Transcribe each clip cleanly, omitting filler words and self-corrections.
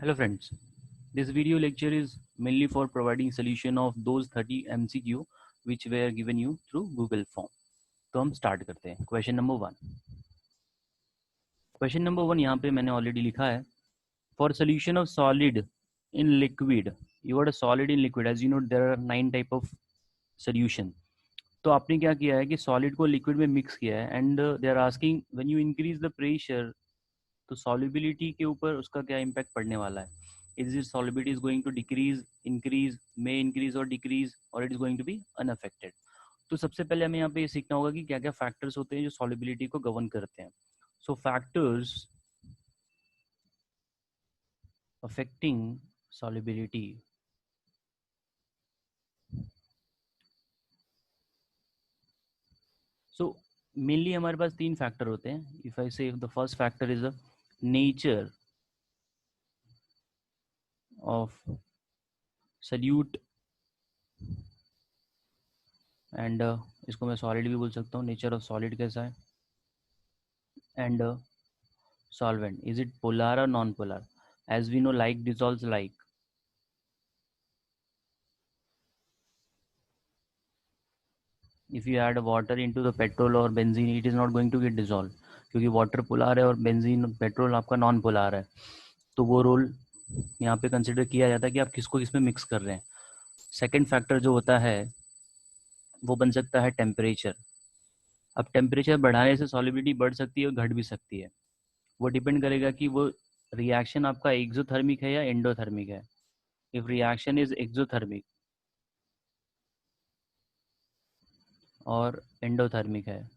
Hello friends, this video lecture is mainly for providing solution of those 30 MCQ which were given you through Google form. तो हम start करते हैं। Question number one यहाँ पे मैंने already लिखा है। For solution of solid in liquid, you got a solid in liquid, as you know there are 9 type of solution. तो आपने क्या किया है कि सॉलिड को लिक्विड में मिक्स किया है and they are asking when you increase the pressure, तो सॉल्युबिलिटी के ऊपर उसका क्या इम्पैक्ट पड़ने वाला है। Is it solubility is going to decrease, increase, may increase और डिक्रीज, और it is going to be unaffected. तो सबसे पहले हमें यहाँ पे ये सीखना होगा कि क्या क्या फैक्टर्स होते हैं जो सॉल्युबिलिटी को गवर्न करते हैं। सो factors affecting solubility, so mainly हमारे पास 3 फैक्टर होते हैं। इफ आई से the first factor is the nature of solute, and इसको मैं सॉलिड भी बोल सकता हूँ, नेचर ऑफ सॉलिड कैसा है, and solvent, is it polar or non-polar? As we know, like dissolves like. If you add water into the petrol or benzene, it is not going to get dissolved, क्योंकि water polar है और benzene petrol आपका non polar है। तो वो role यहाँ पे consider किया जाता है कि आप किसको किस में मिक्स कर रहे हैं। सेकेंड फैक्टर जो होता है वो बन सकता है टेम्परेचर। अब टेम्परेचर बढ़ाने से सॉलिबिलिटी बढ़ सकती है और घट भी सकती है। वो डिपेंड करेगा कि वो रिएक्शन आपका एक्सोथर्मिक है या एंडोथर्मिक है। इफ रिएक्शन इज एक्सोथर्मिक और एंडोथर्मिक है,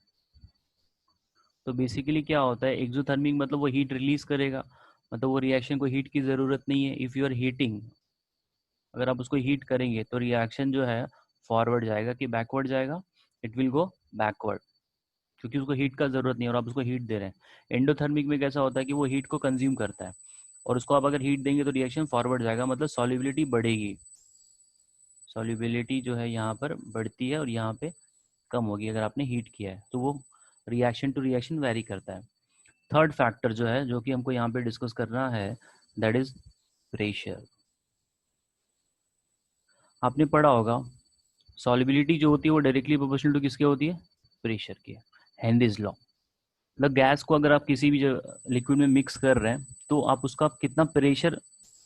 तो बेसिकली क्या होता है, एक्सोथर्मिक मतलब वो हीट रिलीज करेगा, मतलब वो रिएक्शन को हीट की ज़रूरत नहीं है। इफ़ यू आर हीटिंग, अगर आप उसको हीट करेंगे तो रिएक्शन जो है फॉरवर्ड जाएगा कि बैकवर्ड जाएगा, इट विल गो बैकवर्ड, क्योंकि उसको हीट का ज़रूरत नहीं है और आप उसको हीट दे रहे हैं। एंडोथर्मिक में कैसा होता है कि वो हीट को कंज्यूम करता है और उसको आप अगर हीट देंगे तो रिएक्शन फॉरवर्ड जाएगा, मतलब सॉल्युबिलिटी बढ़ेगी। सॉल्युबिलिटी जो है यहाँ पर बढ़ती है और यहाँ पे कम होगी अगर आपने हीट किया है, तो वो रिएक्शन टू रिएक्शन वेरी करता है। थर्ड फैक्टर जो है, जो कि हमको यहाँ पे डिस्कस करना है, दैट इज प्रेशर। आपने पढ़ा होगा सॉल्युबिलिटी जो होती है वो डायरेक्टली प्रोपोर्शनल टू किसके होती है, प्रेशर की। हेनरीज लॉ, मतलब गैस को अगर आप किसी भी लिक्विड में मिक्स कर रहे हैं तो आप उसका कितना प्रेशर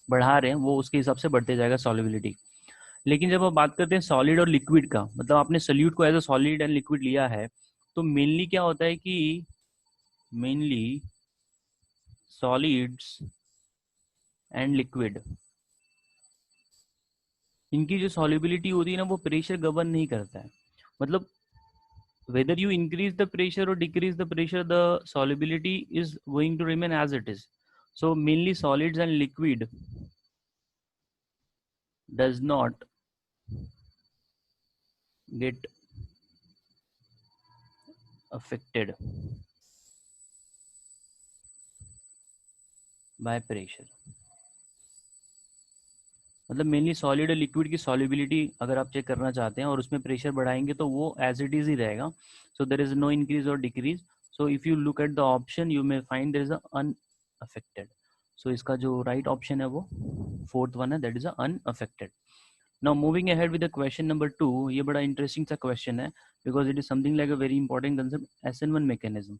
बढ़ा रहे हैं वो उसके हिसाब से बढ़ते जाएगा सॉल्युबिलिटी। लेकिन जब आप बात करते हैं सॉलिड और लिक्विड का, मतलब आपने सॉल्यूट को as a solid and liquid लिया है, तो मेनली क्या होता है कि मेनली सॉलिड्स एंड लिक्विड, इनकी जो सॉल्युबिलिटी होती है ना वो प्रेशर गवर्न नहीं करता है। मतलब whether you increase the pressure or decrease the pressure, the solubility is going to remain as it is. So mainly solids and liquid does not get affected by pressure। मतलब mainly solid और liquid की solubility अगर आप check करना चाहते हैं और उसमें प्रेशर बढ़ाएंगे तो वो एज इट इज ही रहेगा। So there is no increase और decrease. So if you look at the option you may find there is unaffected. So इसका जो राइट ऑप्शन है वो फोर्थ वन है, that is unaffected. Now moving ahead with the question number 2, ये बड़ा interesting सा क्वेश्चन है because it is something like a very important concept, SN1 mechanism.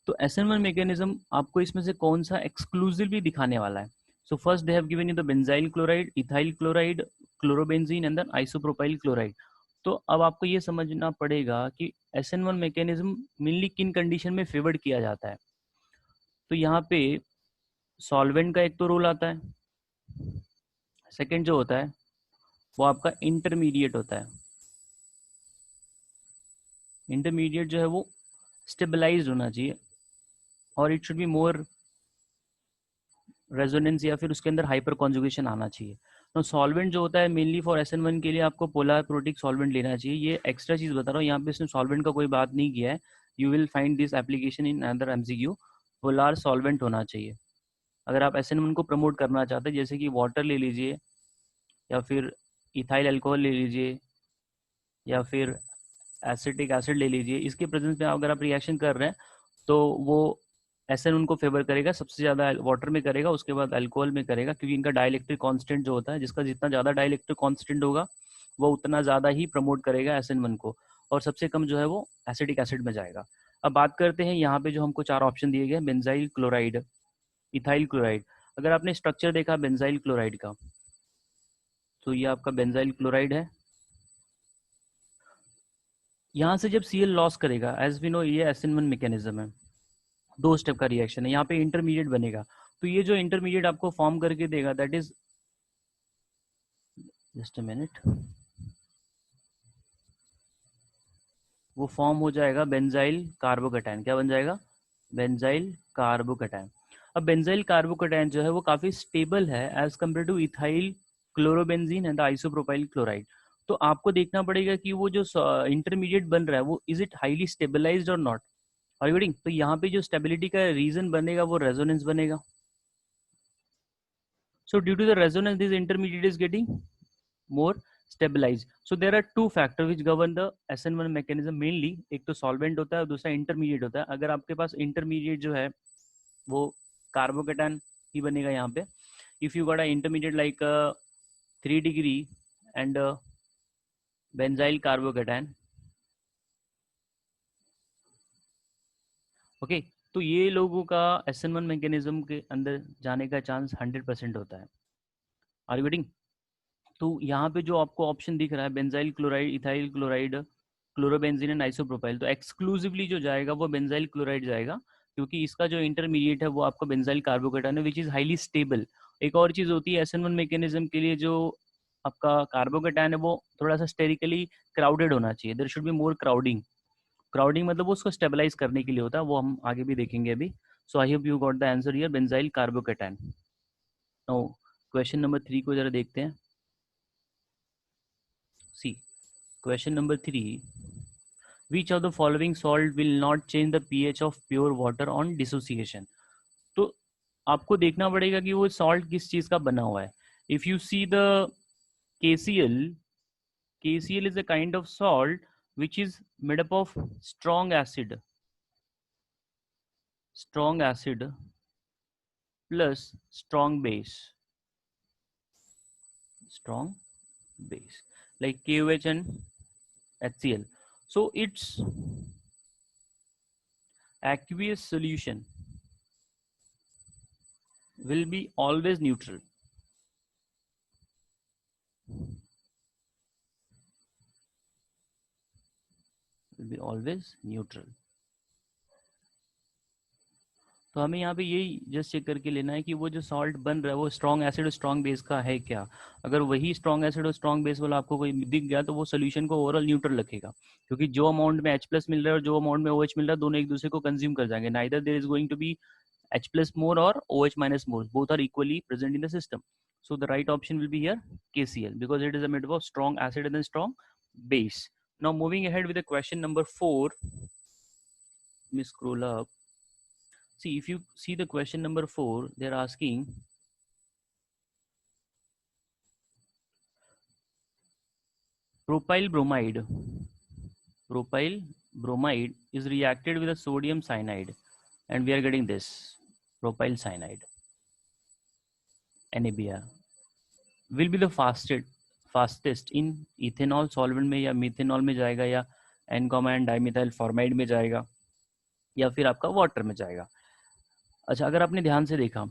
तो SN1 मैकेनिज्म आपको इसमें से कौन सा एक्सक्लूसिवली दिखाने वाला है। So first they have given you the benzyl chloride, ethyl chloride, chlorobenzene and then isopropyl chloride. तो अब आपको ये समझना पड़ेगा कि SN1 मैकेनिज्म मेनली किन कंडीशन में फेवर्ड किया जाता है। तो यहाँ पे सॉल्वेंट का एक तो रोल आता है, सेकेंड जो होता है वो आपका इंटरमीडिएट होता है। इंटरमीडिएट जो है वो स्टेबलाइज्ड होना चाहिए और it should be more resonance या फिर उसके अंदर हाइपर कॉन्जुगेशन आना चाहिए। तो सॉल्वेंट जो होता है मेनली फॉर SN1 के लिए आपको पोलर प्रोटिक सॉल्वेंट लेना चाहिए। ये एक्स्ट्रा चीज बता रहा हूँ, यहाँ पे इसने सॉल्वेंट का कोई बात नहीं किया है। You will find this application in other MCQ। Polar solvent होना चाहिए अगर आप SN1 को प्रमोट करना चाहते हैं, जैसे कि वाटर ले लीजिए या फिर इथाइल अल्कोहल ले लीजिए या फिर एसिटिक एसिड ले लीजिए। इसके प्रेजेंस में अगर आप रिएक्शन कर रहे हैं तो वो SN उनको फेवर करेगा, सबसे ज्यादा वाटर में करेगा, उसके बाद अल्कोहल में करेगा, क्योंकि इनका डाइलेक्ट्रिक कांस्टेंट जो होता है, जिसका जितना ज्यादा डाइलेक्ट्रिक कांस्टेंट होगा वो उतना ज्यादा ही प्रमोट करेगा SN1 को, और सबसे कम जो है वो एसिडिक एसिड में जाएगा। अब बात करते हैं यहाँ पे जो हमको 4 ऑप्शन दिए गए, बेंजाइल क्लोराइड, इथाइल क्लोराइड। अगर आपने स्ट्रक्चर देखा बेंजाइल क्लोराइड का, तो ये आपका बेंजाइल क्लोराइड है। यहाँ से जब Cl लॉस करेगा, एज वी नो ये SN1 मैकेनिज्म है, 2 स्टेप का रिएक्शन है, यहाँ पे इंटरमीडिएट बनेगा। तो ये जो इंटरमीडिएट आपको फॉर्म करके देगा, that is, just a minute, वो फॉर्म हो जाएगा बेंजाइल कार्बोकैटायन। क्या बन जाएगा? Benzyl carbocation. अब बेंजाइल कार्बोकैटायन जो है वो काफी स्टेबल है as compare to ethyl chlorobenzene and isopropyl chloride. तो आपको देखना पड़ेगा कि वो जो इंटरमीडिएट बन रहा है वो इज इट हाईली स्टेबलाइज्ड और नॉट। Are you getting? तो यहाँ पे जो स्टेबिलिटी का रीजन बनेगा वो रेजोनेंस बनेगा। So due to the resonance, this intermediate is getting more stabilized. So there are two factors which govern the SN1 mechanism mainly. एक तो solvent होता है और दूसरा intermediate होता है। अगर आपके पास intermediate जो है वो कार्बोकेटान ही बनेगा यहाँ पे। If you got a intermediate like 3 degree and benzyl carbocatan, okay, तो ये लोगों का SN1 मैकेनिज्म के अंदर जाने का चांस 100% होता है। Are you getting? तो यहाँ पे जो आपको ऑप्शन दिख रहा है benzyl chloride, ethyl chloride, chlorobenzene and isopropyl, तो एक्सक्लूसिवली जो जाएगा वो बेंजाइल क्लोराइड जाएगा, क्योंकि इसका जो इंटरमीडिएट है वो आपका बेंजाइल कार्बोकेटान है विच इज हाईली स्टेबल। एक और चीज होती है SN1 मैकेनिज्म के लिए, जो आपका कार्बोकेटान है वो थोड़ा सा स्टेरिकली क्राउडेड होना चाहिए, there should be more crowding. Crowding मतलब वो उसको स्टेबलाइज करने के लिए होता है, वो हम आगे भी देखेंगे अभी। So I hope you got the answer here, benzyl carbocation. Now question number 3 को जरा देखते हैं। सी question number 3, which of the following salt will not change the pH of pure water on dissociation? तो आपको देखना पड़ेगा कि वो सॉल्ट किस चीज का बना हुआ है। If you see the KCl, KCl is a kind of salt which is made up of strong acid plus strong base like KOH and HCl. So its aqueous solution will be always neutral. Will be always neutral. तो हमें यहाँ पे यही just check करके लेना है कि वो जो सॉल्ट बन रहा है वो स्ट्रॉन्ग एसिड और स्ट्रॉन्ग बेस का है क्या। अगर वही स्ट्रॉन्ग एसिड और स्ट्रॉन्ग बेस वाला आपको कोई दिख गया तो वो सोल्यूशन को ओवरऑल न्यूट्रल रखेगा, क्योंकि जो अमाउंट में H+ मिल रहा है और जो अमाउंट में OH मिल रहा है दोनों एक दूसरे को कंज्यूम कर जाएंगे। Neither there is going to be H+ more or OH- more, both are equally present in the system. So the right option will be here KCl, because it is a made of strong acid and then strong base. Now moving ahead with the question number 4, let me scroll up. See, if you see the question number 4, they're asking propyl bromide. Propyl bromide is reacted with a sodium cyanide, and we are getting this propyl cyanide, NaBr. Will be the fastest in ethanol solvent में, या methanol में जाएगा, या N- dimethyl formamide में जाएगा, या फिर आपका वाटर में जाएगा। अच्छा, अगर आपने ध्यान से देखा,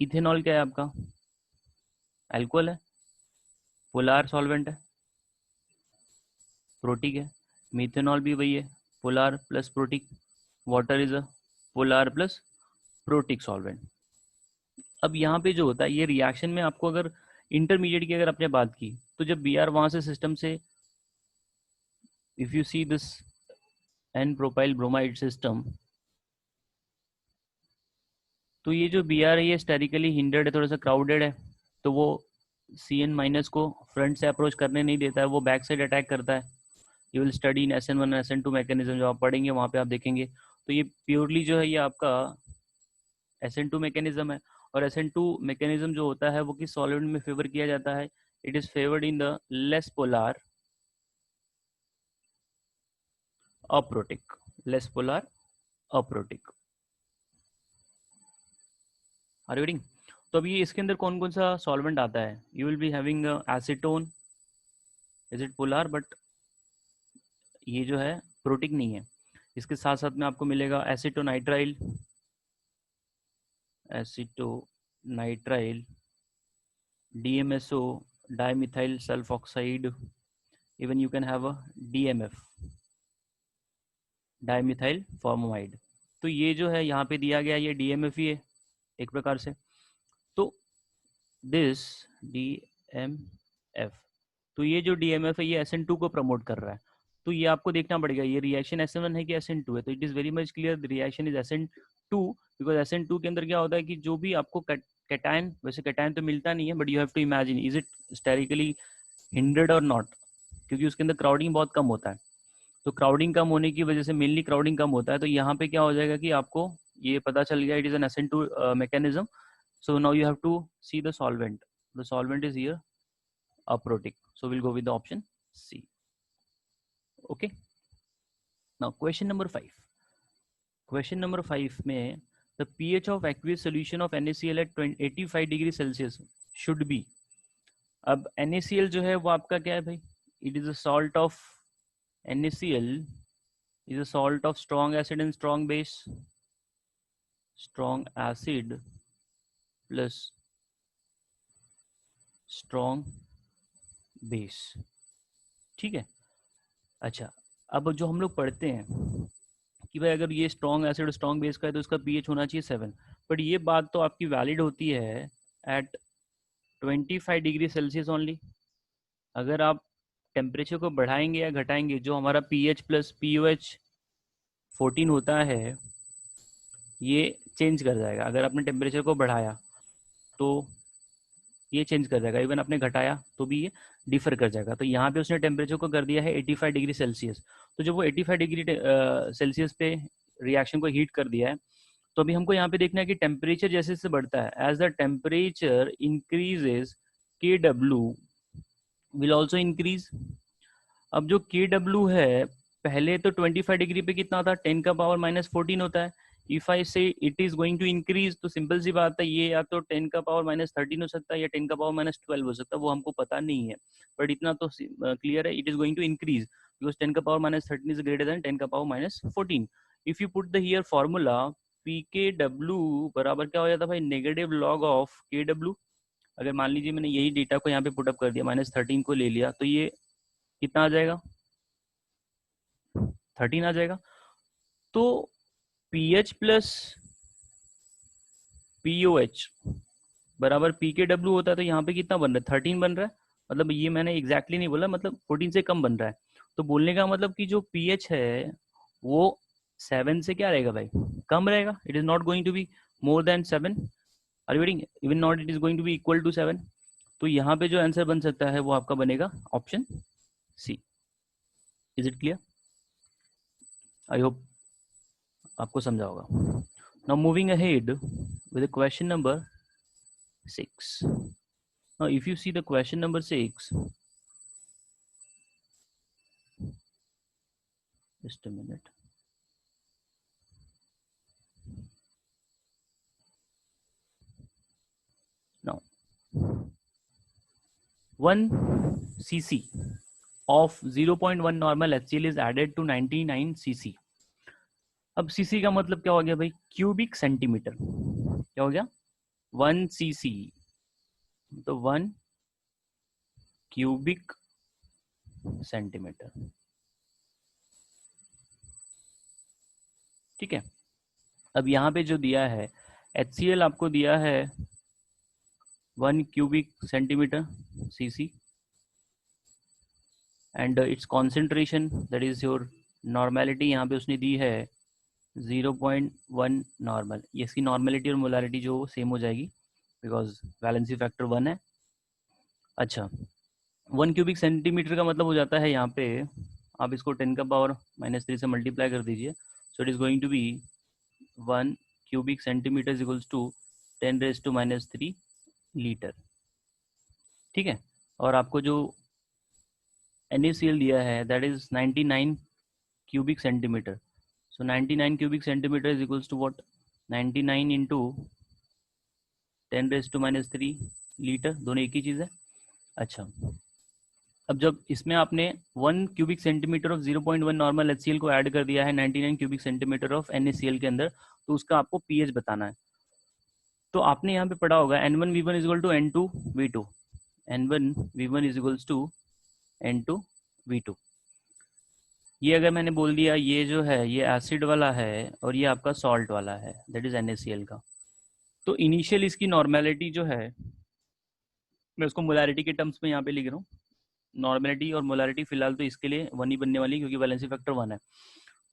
इथेनॉल क्या है आपका? अल्कोहल है, पोलार सॉल्वेंट है, प्रोटिक है। मिथेनॉल भी वही है, polar plus protic. Water is a polar plus protic solvent. अब यहाँ पे जो होता है ये रिएक्शन में आपको, अगर इंटरमीडिएट की अगर आपने बात की, तो जब Br वहां से सिस्टम से, if you see this N propyl bromide system, तो ये जो Br है ये स्टेरिकली हिंडर्ड है, थोड़ा सा क्राउडेड है, तो वो Cn- को फ्रंट से अप्रोच करने नहीं देता है, वो बैक साइड अटैक करता है। You will study in SN1 SN2 mechanism, जो आप पढ़ेंगे वहाँ पे आप देखेंगे। तो ये प्योरली जो है ये आपका SN2 मैकेनिज्म है। और SN2 मैकेनिज्म जो होता है वो किस सॉल्वेंट में फेवर किया जाता है? It is favoured in the less polar aprotic, less polar aprotic. Are you reading? तो अभी इसके अंदर कौन कौन सा सॉल्वेंट आता है? You will be having acetone, is it polar, but ये जो है प्रोटिक नहीं है। इसके साथ साथ में आपको मिलेगा acetonitrile, acetonitrile, DMSO, dimethyl sulphoxide, even you can have a DMF, dimethyl formamide. तो ये जो है यहाँ पे दिया गया ये DMF ही है एक प्रकार से। तो दिस DMF, तो ये जो DMF है ये SN2 को प्रमोट कर रहा है। तो ये आपको देखना पड़ेगा ये रिएक्शन SN1 है कि SN2 है। तो it is very much clear the reaction is SN2, because SN2 के अंदर क्या होता है कि जो भी आपको कैटायन, वैसे कैटायन तो मिलता नहीं है, but you have to imagine is it sterically hindered और नॉट, क्योंकि उसके अंदर क्राउडिंग बहुत कम होता है। तो क्राउडिंग कम होने की वजह से, मेनली क्राउडिंग कम होता है, तो यहाँ पे क्या हो जाएगा कि आपको ये पता चल गया it is an SN2 mechanism. So now you have to see the solvent. The solvent is here aprotic. So we'll go with the option C. Okay. Now question number 5. Question number 5 में the pH of aqueous solution of NaCl at 85 degree Celsius should be. अब NaCl जो है वो आपका क्या है भाई? It is a salt of NaCl is a salt of strong acid and strong base. Strong acid plus strong base. ठीक है. अच्छा, अब जो हम लोग पढ़ते हैं कि भाई अगर ये स्ट्रॉन्ग एसिड स्ट्रॉन्ग बेस का है तो इसका पीएच होना चाहिए 7, बट ये बात तो आपकी वैलिड होती है एट 25 डिग्री सेल्सियस ओनली। अगर आप टेम्परेचर को बढ़ाएंगे या घटाएंगे, जो हमारा पीएच प्लस पीओएच 14 होता है ये चेंज कर जाएगा। अगर आपने टेम्परेचर को बढ़ाया तो ये चेंज कर जाएगा, इवन आपने घटाया तो भी ये डिफर कर जाएगा। तो यहाँ पे उसने टेम्परेचर को कर दिया है 85 डिग्री सेल्सियस। तो जब वो 85 डिग्री सेल्सियस पे रिएक्शन को हीट कर दिया है, तो अभी हमको यहाँ पे देखना है कि टेम्परेचर जैसे जैसे बढ़ता है, as the temperature increases KW will also increase. अब जो KW है पहले तो 25 डिग्री पे कितना था, 10 का पावर -14 होता है। If I say it is going to increase, तो सिंपल सी बात है ये या तो 10 का पावर -13 हो सकता है या 10 का पावर -12 हो सकता है, वो हमको पता नहीं है, बट इतना तो क्लियर है it is going to increase because 10 का पावर -13 इज ग्रेटर देन 10 का power -14। If you put the here formula PKW बराबर क्या हो जाता है भाई, नेगेटिव लॉग ऑफ KW। अगर मान लीजिए मैंने यही डेटा को यहाँ पे पुटअप कर दिया, -13 को ले लिया, तो ये कितना आ जाएगा, 13 आ जाएगा। तो पीएच प्लस पीओएच बराबर PKW होता है, तो यहाँ पे कितना बन रहा है, 13 बन रहा है। मतलब ये मैंने एग्जैक्टली नहीं बोला, मतलब 14 से कम बन रहा है। तो बोलने का मतलब कि जो पीएच है वो 7 से क्या रहेगा भाई, कम रहेगा। It is not going to be more than 7, are you getting, even not it is going to be equal to 7। तो यहाँ पे जो आंसर बन सकता है वो आपका बनेगा option C. Is it clear? I hope आपको समझा होगा। Now moving ahead with question number 6. Now if you see the question number 6, just a minute. Now 1 cc of 0.1 normal HCl is added to 99 cc. अब cc का मतलब क्या हो गया भाई, क्यूबिक सेंटीमीटर। क्या हो गया, 1 cc तो 1 क्यूबिक सेंटीमीटर। ठीक है। अब यहाँ पे जो दिया है HCl आपको दिया है 1 cubic centimetre cc and it's concentration that is your normality, यहाँ पे उसने दी है 0.1 नॉर्मल। ये इसकी नॉर्मेलिटी और मोलारिटी जो सेम हो जाएगी बिकॉज वैलेंसी फैक्टर 1 है। अच्छा, 1 क्यूबिक सेंटीमीटर का मतलब हो जाता है यहाँ पे, आप इसको 10 का पावर -3 से मल्टीप्लाई कर दीजिए। So it is going to be 1 cubic centimetre is equals to 10⁻³ litre. ठीक है। और आपको जो NaCl दिया है that is 99 cubic centimetre. So 99 cubic centimeter is equals to what? 99 into 10⁻³ litre, दोनों एक ही चीज़ है। अच्छा, अब जब इसमें आपने 1 cubic centimetre of 0.1 normal HCl को ऐड कर दिया है 99 क्यूबिक सेंटीमीटर ऑफ NaCl के अंदर, तो उसका आपको pH बताना है। तो आपने यहाँ पे पढ़ा होगा N1V1 is equal to N2V2, N1V1 is equals to N2V2। ये अगर मैंने बोल दिया ये जो है ये एसिड वाला है और ये आपका सॉल्ट वाला है, दैट इज NaCl का, तो इनिशियल इसकी नॉर्मेलिटी जो है, मैं उसको मोलैरिटी के टर्म्स में यहाँ पे लिख रहा हूँ। नॉर्मेलिटी और मोलैरिटी फिलहाल तो इसके लिए 1 ही बनने वाली, क्योंकि वैलेंसी फैक्टर 1 है।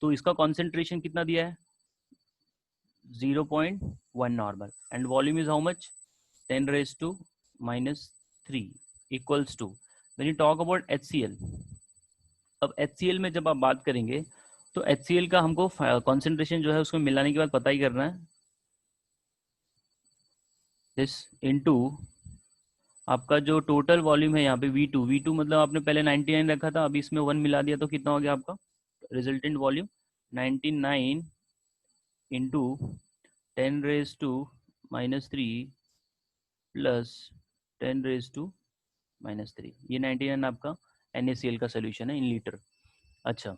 तो इसका कॉन्सेंट्रेशन कितना दिया है? 0.1 normal, and volume is how much? 10⁻³ equals to, when you talk about HCl। अब HCl में जब आप बात करेंगे तो HCl का हमको कॉन्सेंट्रेशन जो है उसमें मिलाने के बाद पता ही करना है, दिस इनटू आपका जो टोटल वॉल्यूम है यहाँ पे V2 मतलब आपने पहले 99 रखा था, अभी इसमें 1 मिला दिया तो कितना हो गया आपका रिजल्टेंट वॉल्यूम? 99 इंटू 10⁻³ प्लस 10⁻³ ये 99 आपका NaCl का सोल्यूशन है इन लीटर। अच्छा,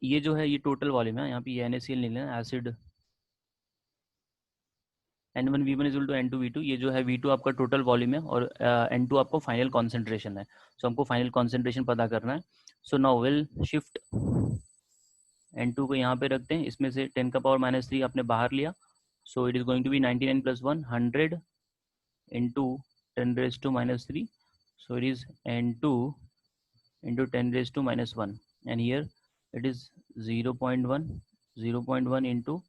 ये जो है ये टोटल वॉल्यूम है, यहाँ पे ये NaCl नहीं लेना, acid N1V1 is equal to N2V2, ये जो है V2 आपका टोटल वॉल्यूम है और N2 आपको फाइनल कॉन्सेंट्रेशन है। सो हमको फाइनल कॉन्सेंट्रेशन पता करना है। So now will shift N2 को यहाँ पे रखते हैं, इसमें से 10⁻³ आपने बाहर लिया, so it is going to be 99 + 1 100 into 10⁻³ so it is N2 into 10⁻⁻1 and here it is 0.1 into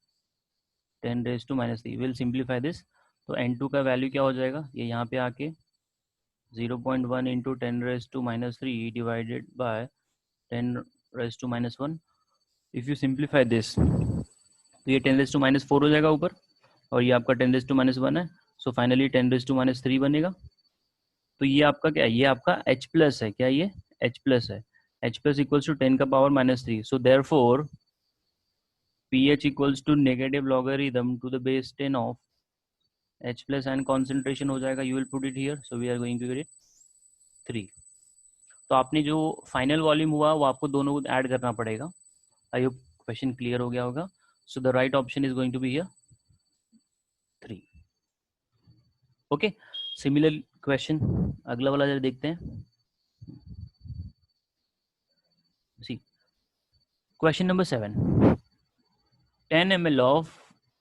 10⁻³ will simplify this। तो N2 का वैल्यू क्या हो जाएगा? ये यहाँ पे आके 0.1 into 10⁻³ divided by 10⁻⁻1। If you simplify this तो ये 10⁻⁻4 हो जाएगा ऊपर, और ये आपका 10⁻⁻1 है, सो फाइनली 10⁻⁻3 बनेगा। तो ये आपका क्या है? ये आपका H+ है। क्या ये H+ है? H+ equals to 10⁻³ so therefore pH equals to negative logarithm to the base 10 of H+ and concentration हो जाएगा, you will put it here, so we are going to get 3। तो आपने जो फाइनल वॉल्यूम हुआ वो आपको दोनों को ऐड करना पड़ेगा। आई होप क्वेश्चन क्लियर हो गया होगा। So the right option is going to be here 3। Okay, similar question अगला वाला जरा देखते हैं। See question number 7, 10 ml of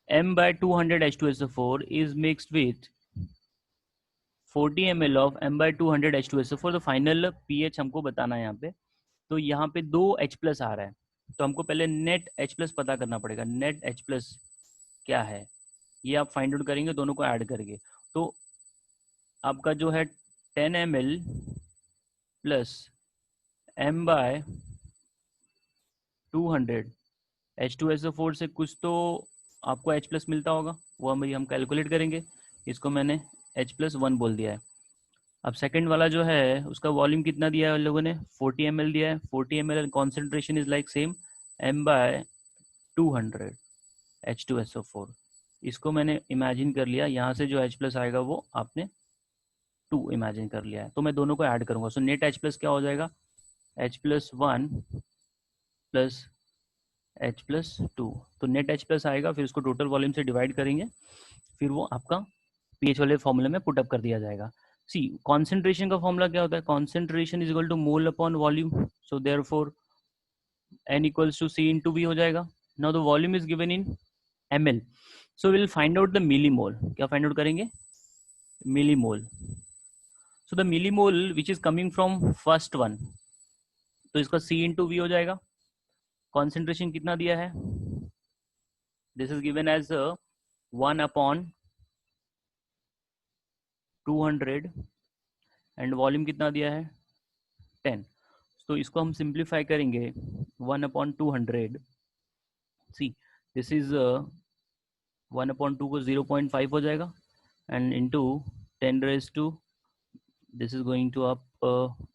M/200 H2SO4 is mixed with 40 ml of M/200 H2SO4। तो फाइनल pH हमको बताना है यहाँ पे। तो यहाँ पे 2 H+ आ रहा है, तो हमको पहले नेट H+ पता करना पड़ेगा। नेट H+ क्या है ये आप फाइंड आउट करेंगे दोनों को ऐड करके। तो आपका जो है 10 ml प्लस M/200 H2SO4 से कुछ तो आपको H+ मिलता होगा, वो हम कैलकुलेट करेंगे। इसको मैंने H+1 बोल दिया है। अब सेकंड वाला जो है उसका वॉल्यूम कितना दिया है लोगों ने? 40 ml दिया है। 40 ml concentration is like same M/200 H2SO4। इसको मैंने इमेजिन कर लिया, यहाँ से जो H+ आएगा वो आपने 2 इमेजिन कर लिया है। तो मैं दोनों को ऐड करूँगा। सो नेट H+ क्या हो जाएगा? H+1 plus H+2। तो नेट H+ आएगा, फिर उसको टोटल वॉल्यूम से डिवाइड करेंगे, फिर वो आपका pH वाले फॉर्मूले में पुटअप कर दिया जाएगा। सी कॉन्सेंट्रेशन का फॉर्मूला क्या होता है? Concentration is equal to mole upon volume, so therefore N equals to C into V हो जाएगा। Now the volume is given in ml, so will find out the millimole. क्या फाइंड आउट करेंगे? Millimole. So the millimole which is coming from first one, तो इसका C into V हो जाएगा। Concentration कितना दिया है? This is given as 1/200 and volume कितना दिया है? 10। तो इसको हम सिंप्लीफाई करेंगे 1/200। सी दिस इज 1/2 को 0.5 हो जाएगा and into 10⁻², this is going to up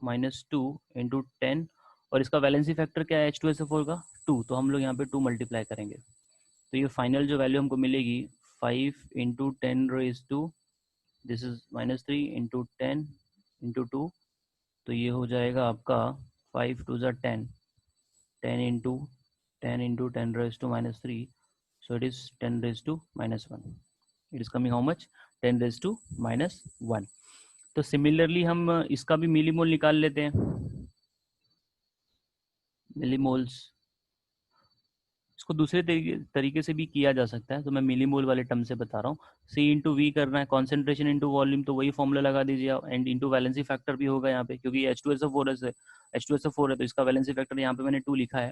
-2 into 10, और इसका वैलेंसी फैक्टर क्या है H2SO4 का? 2, तो हम लोग यहाँ पे 2 मल्टीप्लाई करेंगे। तो ये फाइनल जो वैल्यू हमको मिलेगी 5 into 10⁻² this is -3 into 10 into 2, तो ये हो जाएगा आपका 5 2 ज़ा 10, 10 into 10 into 10 raise to -3, so it is 10 raised to -1. It is coming how much? 10 raised to -1. तो सिमिलरली हम इसका भी मिलीमोल निकाल लेते हैं, मिलीमोल्स। इसको दूसरे तरीके से भी किया जा सकता है, तो मैं मिलीमोल वाले टर्म से बता रहा हूँ। सी इंटू वी करना है, कॉन्सेंट्रेशन इंटू वॉल्यूम, तो वही फॉर्मूला लगा दीजिए आप, एंड इंटू वैलेंसी फैक्टर भी होगा यहाँ पे, क्योंकि H2SO4 है, H2SO4 है, तो इसका वैलेंसी फैक्टर यहाँ पे मैंने 2 लिखा है,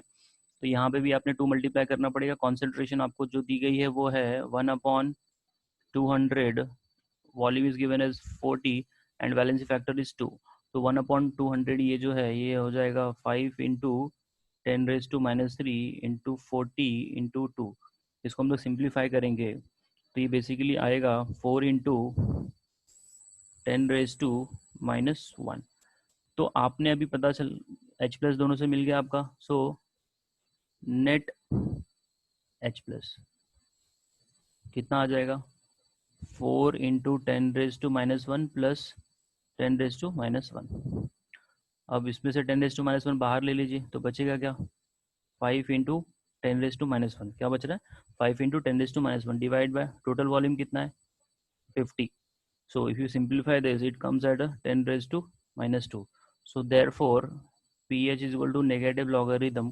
तो यहाँ पे भी आपने 2 मल्टीप्लाई करना पड़ेगा। कॉन्सेंट्रेशन आपको जो दी गई है वो है 1/200, volume is given as 40 and valency factor is 2, तो 1/200 ये जो है ये हो जाएगा 5 into 10 raise to -3 into 40 into 2। इसको हम लोग सिंप्लीफाई करेंगे तो ये बेसिकली आएगा 4 इंटू 10 रेज टू -1। तो आपने अभी पता चल H प्लस दोनों से मिल गया आपका, सो नेट H प्लस कितना आ जाएगा, 4 into 10 raise to -1 plus 10 raise to -1। अब इसमें से 10 रेज टू -1 बाहर ले लीजिए, तो बचेगा क्या, 5 इंटू 10 रेज टू -1, क्या बच रहा है, 5 into 10 raise to -1 divide by total volume कितना है, 50। So if you simplify this it comes at 10 raise to -2। So therefore pH is equal to negative logarithm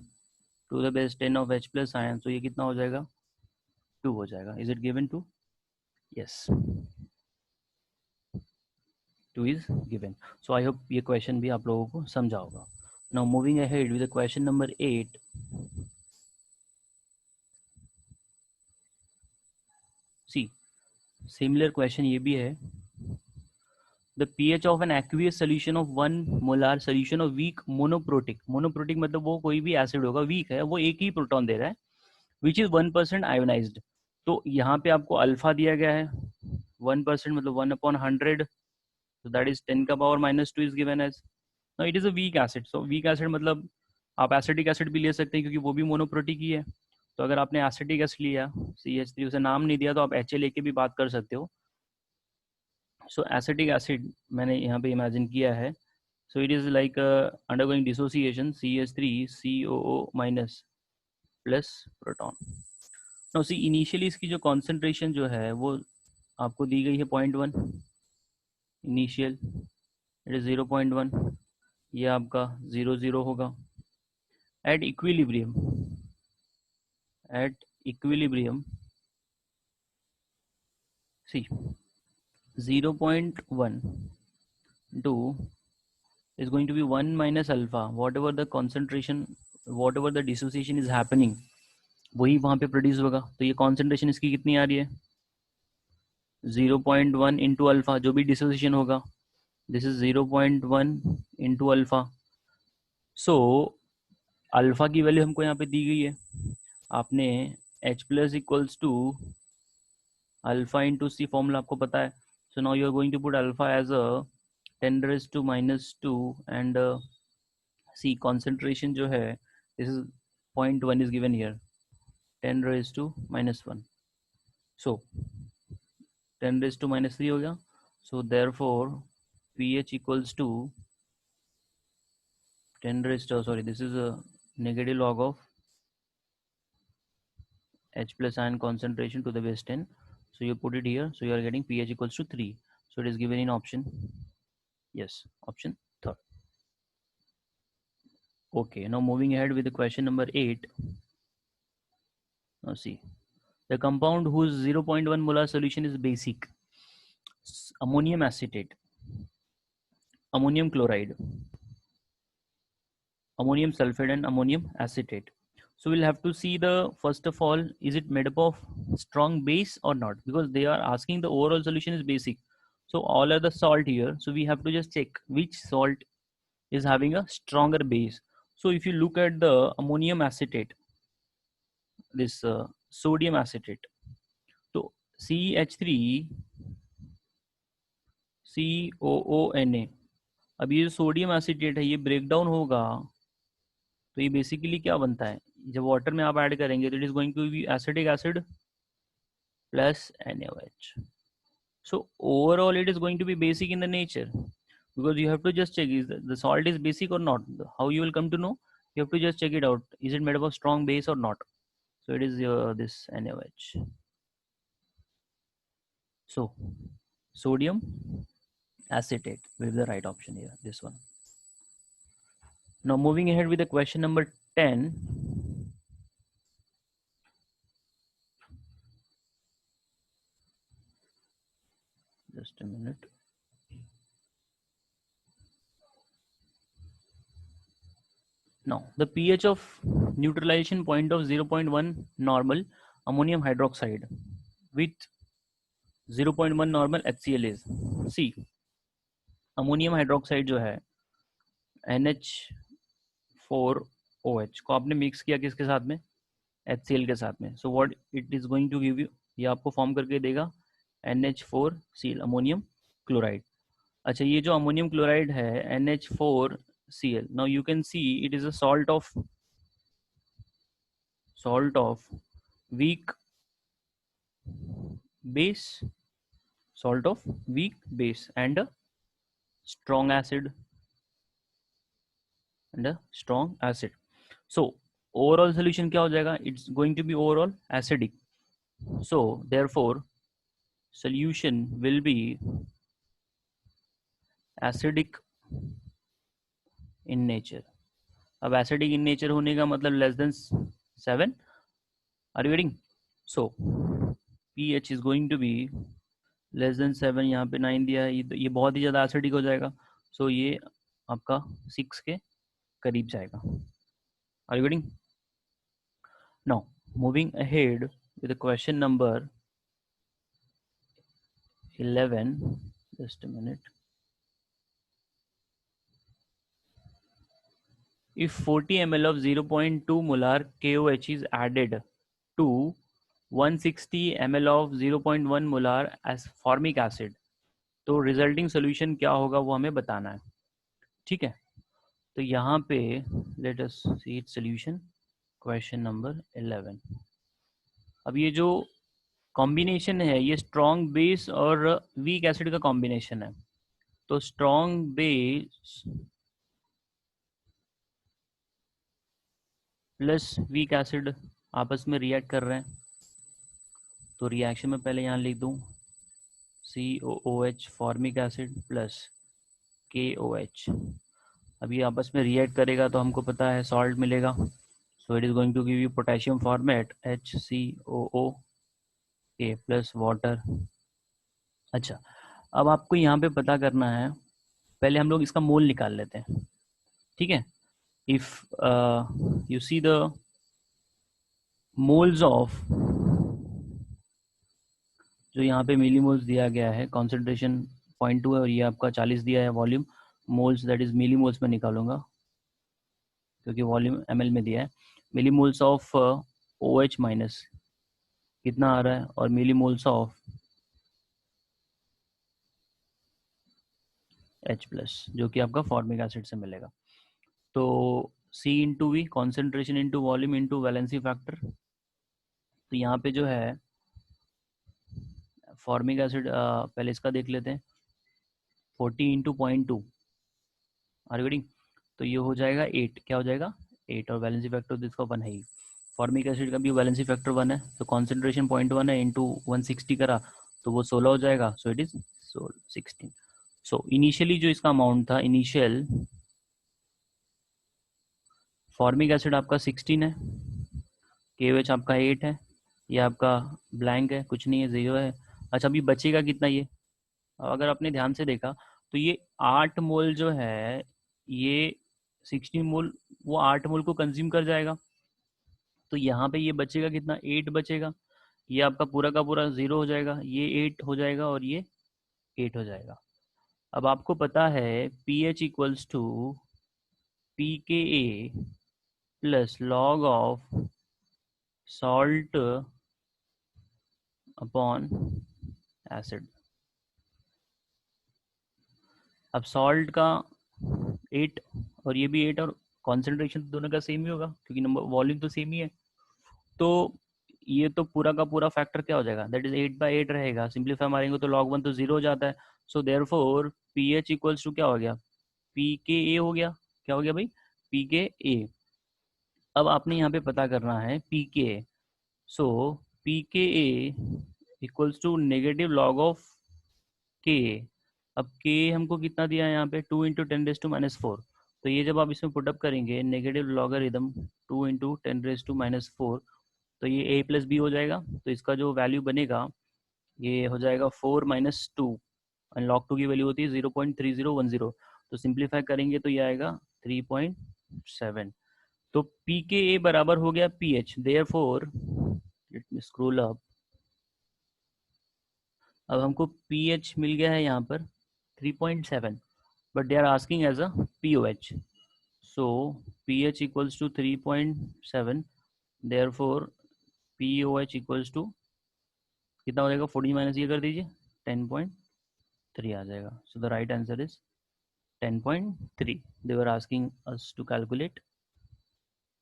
to the base 10 of H plus ion, तो ये कितना हो जाएगा, 2 हो जाएगा। Is it given 2? Yes, 2 is given. So I hope ये question भी आप लोगों को समझा होगा। Now moving ahead with the question number 8. See, similar question ये भी है। The pH of an aqueous solution of 1 molar solution of weak monoprotic. Monoprotic मतलब वो कोई भी एसिड होगा, वीक है, वो एक ही प्रोटॉन दे रहा है, which is 1% ionized. तो यहाँ पे आपको अल्फा दिया गया है 1%, मतलब 1/100, so that is 10 का power -2 is given as. Now it is a weak acid. So weak acid मतलब आप एसिटिक एसिड भी ले सकते हैं, क्योंकि वो भी मोनोप्रोटिक ही है। तो अगर आपने एसिटिक एसिड लिया CH3, उसे नाम नहीं दिया, तो आप HA लेके भी बात कर सकते हो। सो एसिटिक एसिड मैंने यहाँ पे इमेजिन किया है। So it is like undergoing dissociation CH3COO- plus proton. No see, initially इसकी जो कॉन्सेंट्रेशन जो है वो आपको दी गई है 0.1 इनिशियल, इट इज 0.1, ये आपका 0 होगा। At equilibrium, at equilibrium, see 0.1 to is going to be 1 minus alpha, whatever the concentration, whatever the dissociation is happening, वही वहाँ पे प्रोड्यूस होगा। तो ये कॉन्सेंट्रेशन इसकी कितनी आ रही है, 0.1 इंटू अल्फा, जो भी डिसोसिएशन होगा, दिस इज 0.1 इंटू अल्फा। सो अल्फा की वैल्यू हमको यहाँ पे दी गई है, आपने H plus equals to alpha into C formula आपको पता है। So now you are going to put alpha as a 10 raised to -2 and see concentration जो है, this is 0.1 is given here, 10 raised to -1, so 10 raised to -3 हो गया। so therefore pH equals to 10 raised to, sorry, this is a negative log of H plus ion concentration to the base 10, so you put it here, so you are getting pH equals to 3, so it is given in option, yes, option third. Okay, now moving ahead with the question number 8. Now see, the compound whose 0.1 molar solution is basic, ammonium acetate, ammonium chloride, ammonium sulfate and ammonium acetate. So we'll have to see the, first of all, is it made up of strong base or not, because they are asking the overall solution is basic. So all are the salt here, so we have to just check which salt is having a stronger base. So if you look at the ammonium acetate, this sodium acetate, so CH3 COONA, अब ये जो sodium acetate है ये break down होगा, तो ये basically क्या बनता है, जब वाटर में आप ऐड करेंगे तो it is going to be acetic acid plus NaOH। So overall it is going to be basic in the nature, because you have to just check is the salt is basic or not. How you will come to know? You have to just check it out, is it made up of strong base or not. So it is this NaOH. So sodium acetate will be the right option here, this one. Now moving ahead with the question number 10. Just a minute. Now the pH of neutralization point of 0.1 normal ammonium hydroxide with 0.1 normal HCl is, see ammonium hydroxide जो है NH4OH को आपने mix किया किसके साथ में, HCl के साथ में. So what it is going to give you, ये आपको फॉर्म करके देगा NH4Cl अमोनियम क्लोराइड. अच्छा ये जो अमोनियम क्लोराइड है NH4Cl, now you can see it is a salt of weak base, salt of weak base and a strong acid and a strong acid. So overall solution क्या हो जाएगा, it's going to be overall acidic. So therefore solution will be acidic in nature. अब acidic in nature होने का मतलब less than 7. Are you getting? So pH is going to be less than 7. यहाँ पे 9 दिया है, ये बहुत ही ज़्यादा acidic हो जाएगा. So ये आपका 6 के करीब जाएगा. Are you getting? Now moving ahead with the question number 11. Just a minute. If 40 ml of 0.2 molar KOH is added to 160 ml of 0.1 molar as formic acid, तो रिजल्टिंग सोल्यूशन क्या होगा वो हमें बताना है. ठीक है, तो यहाँ पे let us see it solution. Question number 11. अब ये जो कॉम्बिनेशन है ये स्ट्रॉन्ग बेस और वीक एसिड का कॉम्बिनेशन है. तो strong base plus weak acid आपस में रिएक्ट कर रहे हैं. तो रिएक्शन में पहले यहाँ लिख दूँ COOH formic acid plus KOH. अब ये आपस में रिएक्ट करेगा तो हमको पता है सॉल्ट मिलेगा. So it is going to give you potassium formate HCOOK plus water. अच्छा अब आपको यहाँ पे पता करना है, पहले हम लोग इसका मोल निकाल लेते हैं. ठीक है, if you see the moles of, जो यहाँ पे मिलीमोल्स दिया गया है, कॉन्सेंट्रेशन 0.2 है और ये आपका 40 दिया है. Volume moles that is millimoles में निकालूंगा क्योंकि वॉल्यूम ml में दिया है. मिलीमोल्स ऑफ OH माइनस कितना आ रहा है और मिलीमोल्स ऑफ H प्लस जो कि आपका फॉर्मिक एसिड से मिलेगा. तो C into V concentration into volume into valency factor. तो यहाँ पे जो है फॉर्मिक एसिड पहले इसका देख लेते हैं 40 इंटू 0.2 आर गेटिंग. तो ये हो जाएगा 8. क्या हो जाएगा 8 और वैलेंसी फैक्टर इसका 1 है ही. फॉर्मिक एसिड का भी वैलेंसी फैक्टर 1 है. तो कॉन्सेंट्रेशन 0.1 है इंटू 160 करा तो वो 16 हो जाएगा. सो इट इज 16. सो इनिशियली जो इसका अमाउंट था, इनिशियल फॉर्मिक एसिड आपका 16 है, KOH आपका 8 है, ये आपका ब्लैंक है, कुछ नहीं है, 0 है. अच्छा अभी बचेगा कितना ये, अगर आपने ध्यान से देखा तो ये 8 मोल जो है, ये 16 मोल वो 8 मोल को कंज्यूम कर जाएगा. तो यहाँ पे ये बचेगा कितना, 8 बचेगा. ये आपका पूरा का पूरा 0 हो जाएगा, ये 8 हो जाएगा और ये 8 हो जाएगा. अब आपको पता है pH equals to pKa plus log of salt upon acid. अब सॉल्ट का 8 और ये भी 8 और कॉन्सेंट्रेशन दोनों का सेम ही होगा क्योंकि नंबर वॉल्यूम तो सेम ही है. तो ये तो पूरा का पूरा फैक्टर क्या हो जाएगा, दैट इज 8/8 रहेगा। सिंप्लीफाई मारेंगे तो log 1 तो 0 हो जाता है। So therefore P H equals to क्या हो गया, पी के ए हो गया। क्या हो गया भाई, पी के ए। अब आपने यहाँ पे पता करना है P K A. So P K A equals to negative log of K. अब के हमको कितना दिया है यहाँ पे, 2 × 10⁻⁴। तो ये जब आप इसमें पुटअप करेंगे नेगेटिव लॉगरिदम 2 × 10⁻⁴, तो ये a प्लस बी हो जाएगा। तो इसका जो वैल्यू बनेगा ये हो जाएगा 4 - 2, एंड log 2 की वैल्यू होती है 0.3010। तो सिंप्लीफाई करेंगे तो ये आएगा 3.7। तो पी के ए बराबर हो गया P H. Therefore late me scroll up. अब हमको पी एच मिल गया है यहाँ पर 3.7, but they are asking as a P O H. So P H equals to 3.7, therefore P O H equals to कितना हो जाएगा, 14 माइनस ये कर दीजिए, 10.3 आ जाएगा। So the right answer is 10.3। They were asking us to calculate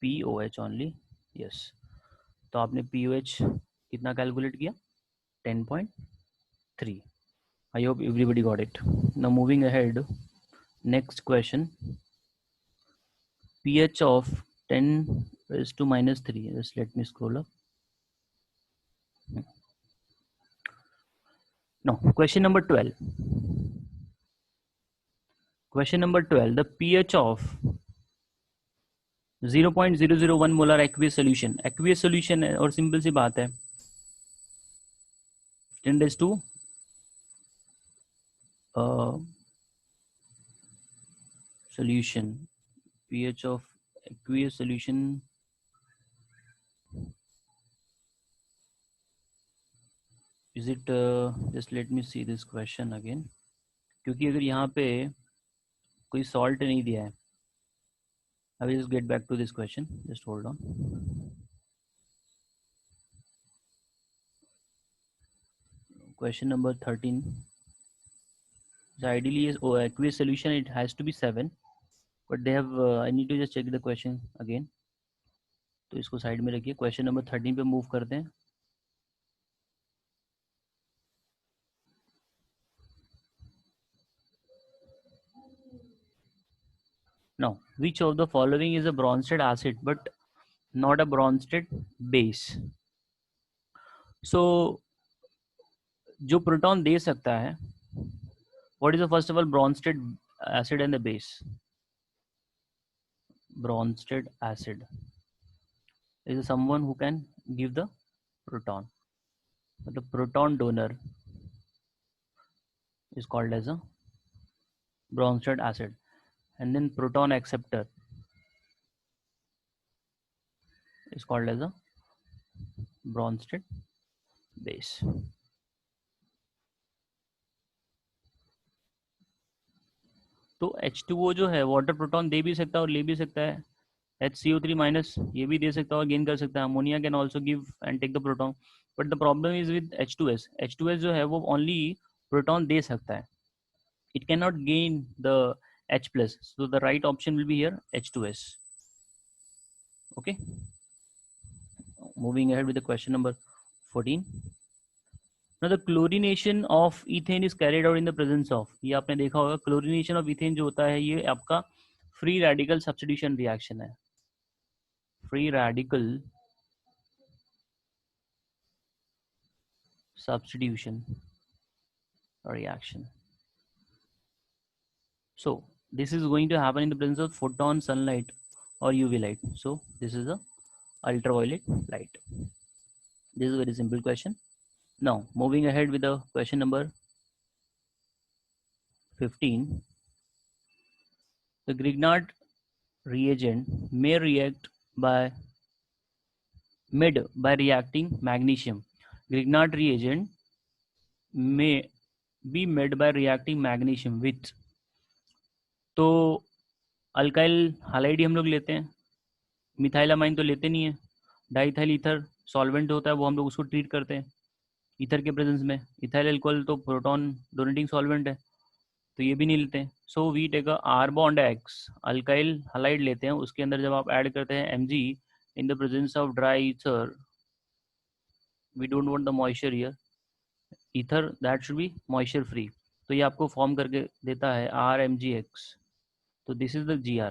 P O H only. Yes, तो आपने पी ओ एच कितना कैलकुलेट किया, 10.3। I hope everybody got it. Now moving ahead, next question, pH of 10⁻⁻3. Just let me scroll up. Now, question number 12. Question number 12. The pH of 0.001 molar aqueous solution. Aqueous solution है और simple सी बात है, 10⁻² solution. pH of aqueous solution is it just let me see this question again, क्योंकि अगर यहाँ पे कोई सॉल्ट नहीं दिया है, I will just get back to this question, just hold on. Question number 13. So ideally is aqueous solution, it has to be 7, but they have I need to just check the question again. तो इसको side में रखिए, question number 13 पे move करते हैं। Now, which of the following is a Bronsted acid but not a Bronsted base? So जो proton दे सकता है, what is the first of all Bronsted acid and the base? Bronsted acid is someone who can give the proton. The proton donor is called as a Bronsted acid, and then proton acceptor is called as a Bronsted base. तो H2O जो है water proton दे भी सकता है और ले भी सकता है। HCO3 माइनस ये भी दे सकता है और गेन कर सकता है। Ammonia can also give and take the proton, but the problem is with H2S। H2S जो है वो ओनली प्रोटॉन दे सकता है, it can not gain the H plus. So the right option will be here H2S. Okay, moving ahead with the question number 14. Now the chlorination of ethane is carried out in the presence of, ये आपने देखा होगा chlorination of ethane जो होता है ये आपका free radical substitution reaction है, free radical substitution reaction. So this is going to happen in the presence of photon, sunlight or UV light. So this is a ultraviolet light. This is a very simple question. Now moving ahead with the question number 15. The Grignard reagent may react by reacting magnesium. Grignard reagent may be made by reacting magnesium with, तो alkyl halide ही हम लोग लेते हैं, मिथाइलामाइन तो लेते नहीं है। Diethyl ether solvent होता है वो हम लोग उसको ट्रीट करते हैं ईथर के प्रेजेंस में। इथाइल अल्कोहल तो प्रोटॉन डोनेटिंग सॉल्वेंट है तो ये भी नहीं लेते हैं। So we take a R bond X alkyl halide लेते हैं, उसके अंदर जब आप ऐड करते हैं Mg in the presence of dry ether, we don't want the moisture here, ether that should be moisture free. तो ये आपको फॉर्म करके देता है RMgX। तो this is the GR,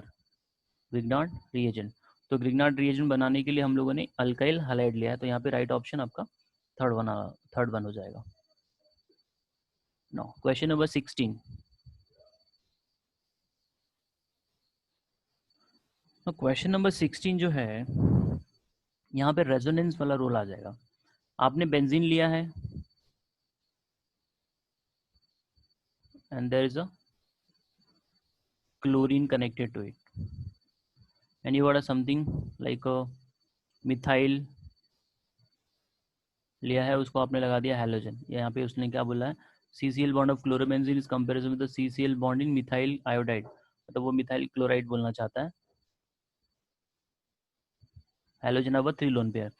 Grignard reagent. तो ग्रिग्नार्ड रिएजेंट बनाने के लिए हम लोगों ने अल्काइल हैलाइड लिया है, तो यहाँ पे राइट ऑप्शन आपका थर्ड वन हो जाएगा। Now question number 16। Question number 16 जो है, यहाँ पे रेजोनेंस वाला रोल आ जाएगा। आपने बेंजीन लिया है and there is a chlorine connected to it, and you got a something like a methyl लिया है, उसको आपने लगा दिया हैलोजन। यहाँ पे उसने क्या बोला है, CCl bond of chlorobenzene is comparison with the CCl bond in methyl iodide, मतलब वो मिथाइल क्लोराइड बोलना चाहता है। हैलोजन अब 3 लोन पेयर।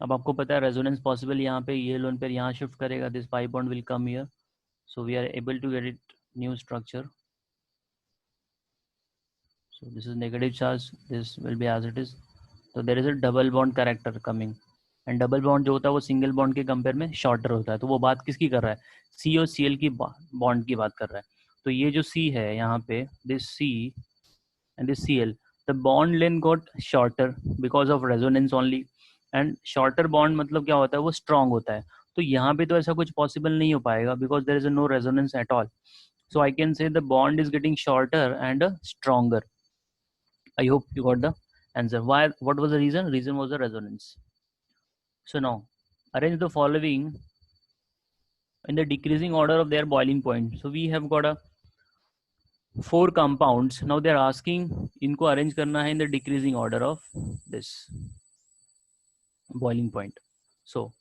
अब आपको पता है रेजोनेंस पॉसिबल, यहाँ पे ये लोन पेयर यहाँ शिफ्ट करेगा, this pi bond will come here, so we are able to get it new structure. So this is negative charge, this will be as it is. So there is a double bond character coming, and double bond जो होता है वो single bond के compare में shorter होता है। तो वो बात किसकी कर रहा है, C और Cl की बॉन्ड की बात कर रहा है। तो ये जो C है यहाँ पे, this C and this Cl, the bond length got shorter because of resonance only, and shorter bond मतलब क्या होता है, वो strong होता है। तो यहाँ पे तो ऐसा कुछ possible नहीं हो पाएगा because there is no resonance at all. So I can say the bond is getting shorter and stronger. I hope you got the answer. Why? What was the reason? Reason was the resonance. So now, arrange the following in the decreasing order of their boiling point. So we have got a 4 compounds. Now they are asking इनको arrange करना है in the decreasing order of this boiling point. So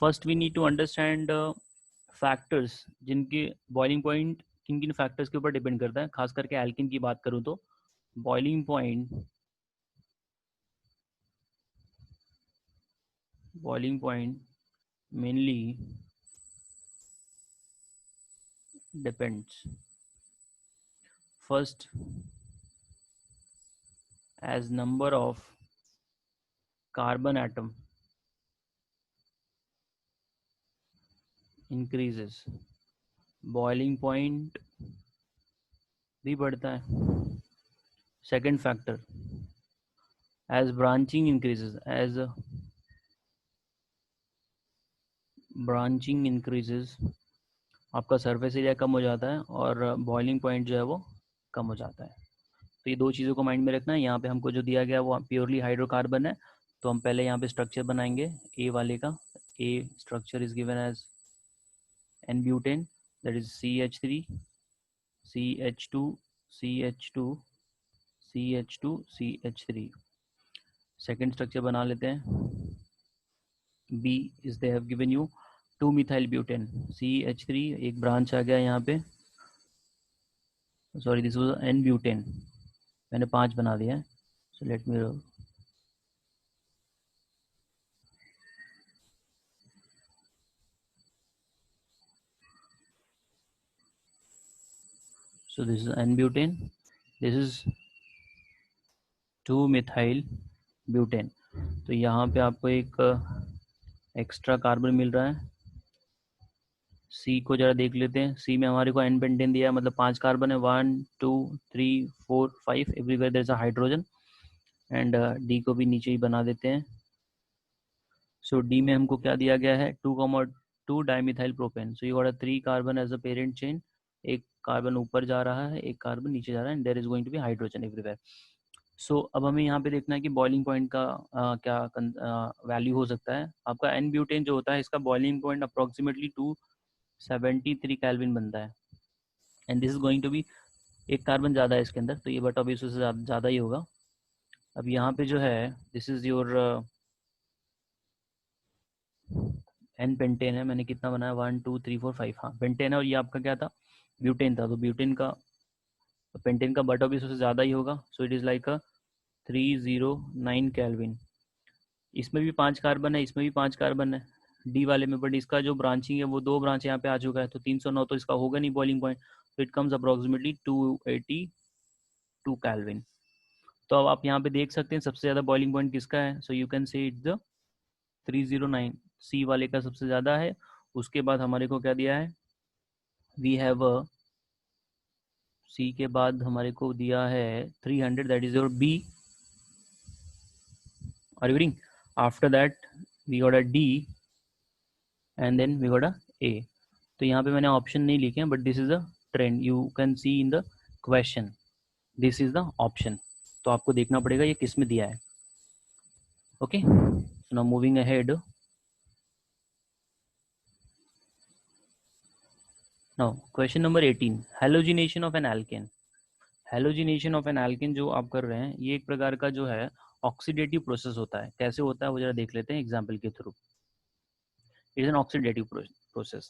first we need to understand factors जिनके boiling point किन किन factors के ऊपर depend करता है। खास करके alkene की बात करूँ तो boiling point mainly depends first as number of carbon atom increases, boiling point भी बढ़ता है। Second factor, as branching increases, as branching increases आपका सरफेस एरिया कम हो जाता है और बॉइलिंग पॉइंट जो है वो कम हो जाता है। तो ये दो चीज़ों को माइंड में रखना है। यहाँ पे हमको जो दिया गया वो प्योरली हाइड्रोकार्बन है, तो हम पहले यहाँ पे स्ट्रक्चर बनाएंगे ए वाले का। A structure is given as N butane, that is CH3 CH2 CH2 CH2 CH3। Second structure बना लेते हैं, B is they have given you 2 methyl butane, CH3 एक ब्रांच आ गया यहाँ पे, sorry this was N butane, मैंने 5 बना दिया है। So let me so this is n butane, this is 2 methyl butane। तो यहाँ पे आपको एक एक्स्ट्रा कार्बन मिल रहा है। सी को जरा देख लेते हैं। सी में हमारे को एन पेंटेन दिया है, मतलब 5 कार्बन है, 1 2 3 4 5, everywhere there is a hydrogen. And D को भी नीचे ही बना देते हैं। सो डी में हमको क्या दिया गया है, 2,2 dimethyl propane. So you got a 3 carbon as a parent chain, एक कार्बन ऊपर जा रहा है, एक कार्बन नीचे जा रहा है, and there is going to be hydrogen everywhere. So अब हमें यहाँ पे देखना है कि बॉइलिंग पॉइंट का क्या वैल्यू हो सकता है। आपका एन ब्यूटेन जो होता है, इसका बॉइलिंग पॉइंट अप्रोक्सीमेटली 273 केल्विन बनता है, and this is going to be, एक कार्बन ज़्यादा है इसके अंदर, तो ये बट अब इससे ज़्यादा ही होगा। अब यहाँ पे जो है, this is your N pentane है, मैंने कितना बनाया 1 2 3 4 5, हाँ पेंटेन है, और ये आपका क्या था, ब्यूटेन था। तो ब्यूटेन का पेंटेन का बट ऑफ इससे ज़्यादा ही होगा। सो it is like a 309 kelvin. इसमें भी 5 कार्बन है, इसमें भी 5 कार्बन है डी वाले में, बट इसका जो ब्रांचिंग है वो 2 ब्रांच यहाँ पे आ चुका है, तो 309 तो इसका होगा नहीं बॉइलिंग पॉइंट, तो इट कम्स अप्रोक्सीमेटली 282 केल्विन। तो अब आप यहाँ पे देख सकते हैं सबसे ज़्यादा बॉइलिंग पॉइंट किसका है। So you can say it the 309, सी वाले का सबसे ज़्यादा है। उसके बाद हमारे को क्या दिया है, वी हैव सी के बाद हमारे को दिया है 300, that is your B. Are you reading? After that we got a D and then we got a A. तो यहाँ पे मैंने ऑप्शन नहीं लिखे हैं, but this is a trend, you can see in the question, this is the option. तो आपको देखना पड़ेगा ये किस में दिया है। Okay, so now moving ahead. Now question number 18, halogenation of an alkane. Halogenation of an alkene जो आप कर रहे हैं, ये एक प्रकार का जो है ऑक्सीडेटिव प्रोसेस होता है। कैसे होता है वो जरा देख लेते हैं एग्जाम्पल के through. It is an oxidative process.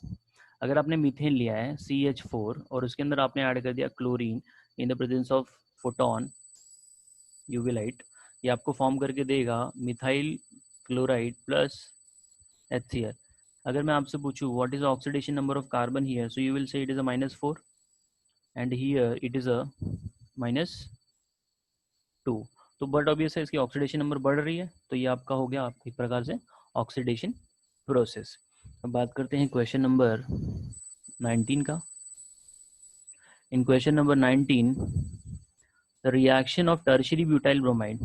अगर आपने मीथेन लिया है CH4 और उसके अंदर आपने ऐड कर दिया chlorine in the presence of photon UV light, ये आपको फॉर्म करके देगा मिथाइल क्लोराइड प्लस HCl। अगर मैं आपसे पूछूं what is oxidation number of carbon here, so you will say it is a -4 and here it is a -2। तो but obvious है इसकी ऑक्सीडेशन नंबर बढ़ रही है, तो ये आपका हो गया एक प्रकार से ऑक्सीडेशन प्रोसेस। अब बात करते हैं क्वेश्चन नंबर 19 का। In question number 19, the reaction of tertiary butyl bromide.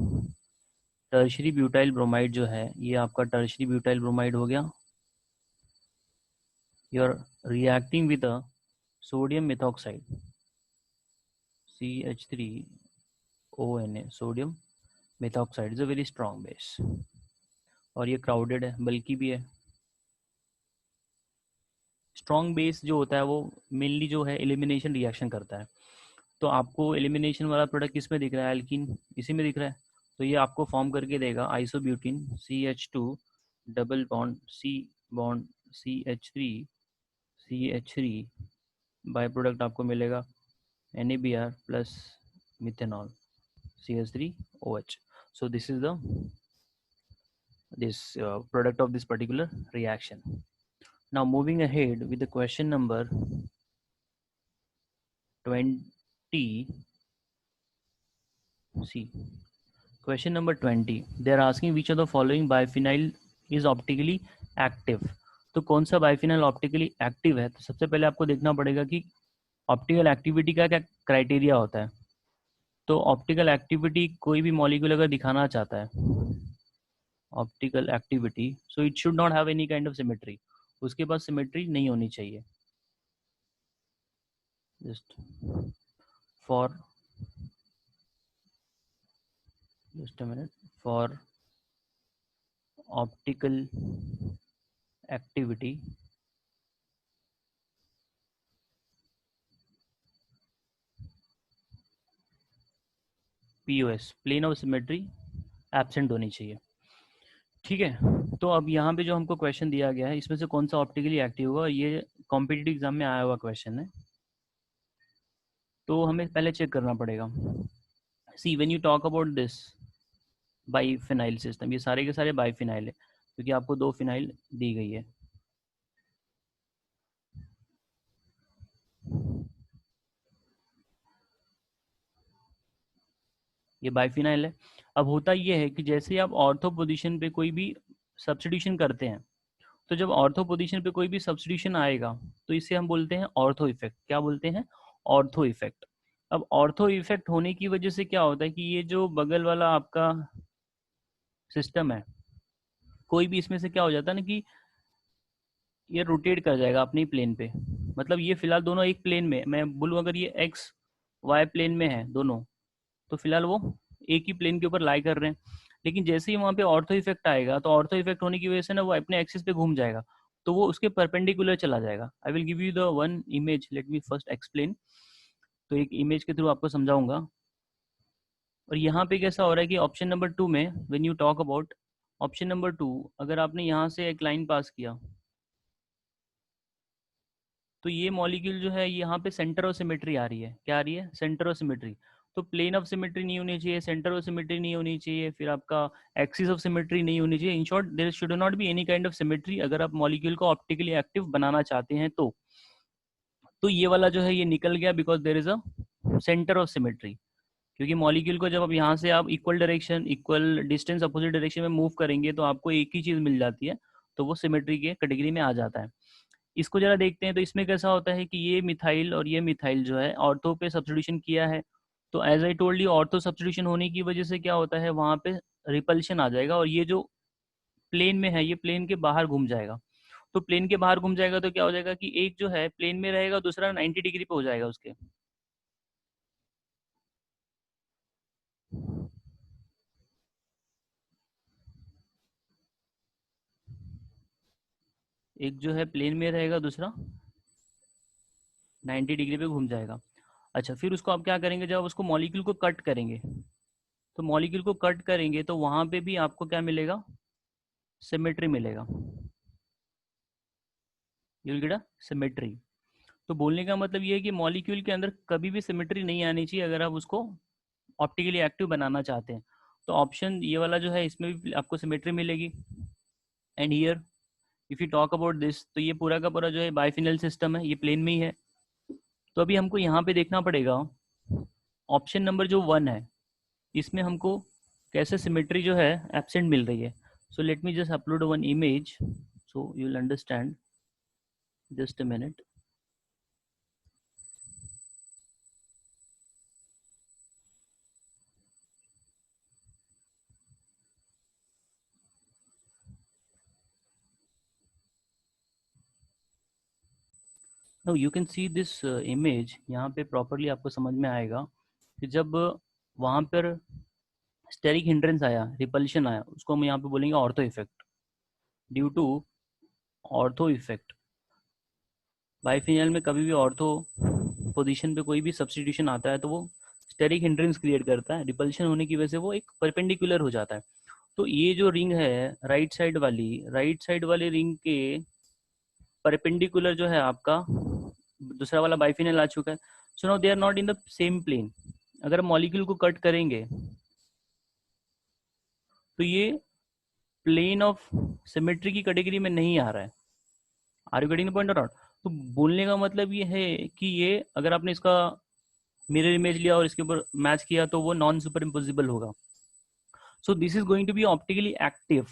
Tertiary butyl bromide जो है ये आपका टर्शियरी ब्यूटाइल ब्रोमाइड हो गया। You are reacting with a sodium methoxide CH3ONA, sodium methoxide is a very strong base, और ये crowded है, बल्कि भी है। स्ट्रॉन्ग बेस जो होता है वो मेनली जो है एलिमिनेशन रिएक्शन करता है। तो आपको एलिमिनेशन वाला प्रोडक्ट किस में दिख रहा है, एल्कीन इसी में दिख रहा है। तो ये आपको फॉर्म करके देगा आइसोब्यूटिन CH2 double bond C bond CH3 by product आपको मिलेगा NaBr plus methanol CH3OH। so this is the this product of this particular reaction. Now moving ahead with the question number 20. See, question number 20, they are asking which of the following biphenyl is optically active। तो कौन सा biphenyl optically active है? तो सबसे पहले आपको देखना पड़ेगा कि ऑप्टिकल एक्टिविटी का क्या क्राइटेरिया होता है। तो ऑप्टिकल एक्टिविटी कोई भी मॉलिक्यूल अगर दिखाना चाहता है, optical activity, so it should not have any kind of symmetry, उसके पास सिमेट्री नहीं होनी चाहिए। Just for just a minute, for optical activity POS plane of symmetry absent होनी चाहिए। ठीक है, तो अब यहाँ पे जो हमको क्वेश्चन दिया गया है इसमें से कौन सा ऑप्टिकली एक्टिव होगा, ये कॉम्पिटिटिव एग्जाम में आया हुआ क्वेश्चन है, तो हमें पहले चेक करना पड़ेगा। See when you talk about this biphenyl system, ये सारे के सारे बाइफिनाइल है क्योंकि आपको 2 फिनाइल दी गई है। ये बाइफिनाइल है। अब होता ये है कि जैसे आप ऑर्थो पोजीशन पे कोई भी सब्स्टिट्यूशन करते हैं, तो जब ऑर्थो पोजीशन पे कोई भी सब्स्टिट्यूशन आएगा तो इसे हम बोलते हैं ऑर्थो इफेक्ट। क्या बोलते हैं? Ortho effect. अब ऑर्थो इफेक्ट होने की वजह से क्या होता है कि ये जो बगल वाला आपका सिस्टम है, कोई भी इसमें से क्या हो जाता है ना कि ये रोटेट कर जाएगा अपने प्लेन पे। मतलब ये फिलहाल दोनों एक प्लेन में, मैं बोलूँ अगर ये एक्स वाई प्लेन में है दोनों, तो फिलहाल वो एक ही प्लेन के ऊपर लाई कर रहे हैं। लेकिन जैसे ही वहाँ पे ऑर्थो इफेक्ट आएगा, तो ऑर्थो इफेक्ट होने की वजह से ना वो अपने एक्सिस पे घूम जाएगा, तो वो उसके परपेंडिकुलर चला जाएगा। I will give you the one image, let me first explain. तो एक इमेज के थ्रू आपको समझाऊंगा। और यहाँ पे कैसा हो रहा है कि ऑप्शन नंबर 2 में when you talk about option number 2, अगर आपने यहाँ से एक लाइन पास किया तो ये मॉलिक्यूल जो है यहाँ पे सेंटर ऑफ सिमेट्री आ रही है। क्या आ रही है? Centre of symmetry. तो प्लेन ऑफ सिमेट्री नहीं होनी चाहिए, सेंटर ऑफ सिमेट्री नहीं होनी चाहिए, फिर आपका एक्सिस ऑफ सिमेट्री नहीं होनी चाहिए। In short there should not be any kind of symmetry अगर आप मॉलिक्यूल को ऑप्टिकली एक्टिव बनाना चाहते हैं तो ये वाला जो है ये निकल गया because there is a centre of symmetry. क्योंकि मॉलिक्यूल को जब आप यहाँ से आप equal direction, equal distance, opposite direction में मूव करेंगे तो आपको एक ही चीज़ मिल जाती है। तो वो सिमेट्री के कैटेगरी में आ जाता है। इसको जरा देखते हैं, तो इसमें कैसा होता है कि ये मिथाइल और ये मिथाइल जो है ऑर्थो पे सब्स्टिट्यूशन किया है, तो as I told you ortho substitution होने की वजह से क्या होता है, वहाँ पे रिपल्शन आ जाएगा, और ये जो प्लेन में है ये प्लेन के बाहर घूम जाएगा। तो प्लेन के बाहर घूम जाएगा तो क्या हो जाएगा कि एक जो है प्लेन में रहेगा, दूसरा 90 डिग्री पे हो जाएगा उसके। एक जो है प्लेन में रहेगा, दूसरा 90 डिग्री पे घूम जाएगा। अच्छा, फिर उसको आप क्या करेंगे, जब उसको मॉलिक्यूल को कट करेंगे, तो मॉलिक्यूल को कट करेंगे तो वहाँ पे भी आपको क्या मिलेगा, सिमेट्री मिलेगा। You will get a symmetry. तो बोलने का मतलब ये है कि मॉलिक्यूल के अंदर कभी भी सिमेट्री नहीं आनी चाहिए अगर आप उसको ऑप्टिकली एक्टिव बनाना चाहते हैं। तो ऑप्शन ये वाला जो है इसमें भी आपको सिमेट्री मिलेगी। And here if you talk about this, तो ये पूरा का पूरा जो है बाइफिनल सिस्टम है, ये प्लेन में ही है। तो अभी हमको यहाँ पे देखना पड़ेगा ऑप्शन नंबर जो 1 है, इसमें हमको कैसे सिमेट्री जो है एब्सेंट मिल रही है। So let me just upload one image so you will understand, just a minute. No you can see this image, यहाँ पे प्रॉपरली आपको समझ में आएगा कि जब वहाँ पर स्टेरिक हिंड्रेंस आया, रिपल्शन आया, उसको हम यहाँ पे बोलेंगे ortho effect. Due to ortho effect, biphenyl में कभी भी ऑर्थो पोजीशन पे कोई भी सब्स्टिट्यूशन आता है तो वो स्टेरिक हिंड्रेंस क्रिएट करता है, रिपल्शन होने की वजह से वो एक परपेंडिकुलर हो जाता है। तो ये जो रिंग है राइट साइड वाली रिंग के परपेंडिकुलर जो है आपका दूसरा वाला बाइफिनियल आ चुका है। So now they are not in the same plane. अगर मॉलिक्यूल को कट करेंगे तो ये प्लेन ऑफ सिमेट्री की कैटेगरी में नहीं आ रहा है। Are you getting the point और नॉट? तो बोलने का मतलब ये है कि ये अगर आपने इसका मिरर इमेज लिया और इसके ऊपर मैच किया तो वो नॉन सुपर इम्पोजिबल होगा। So this is going to be optically active.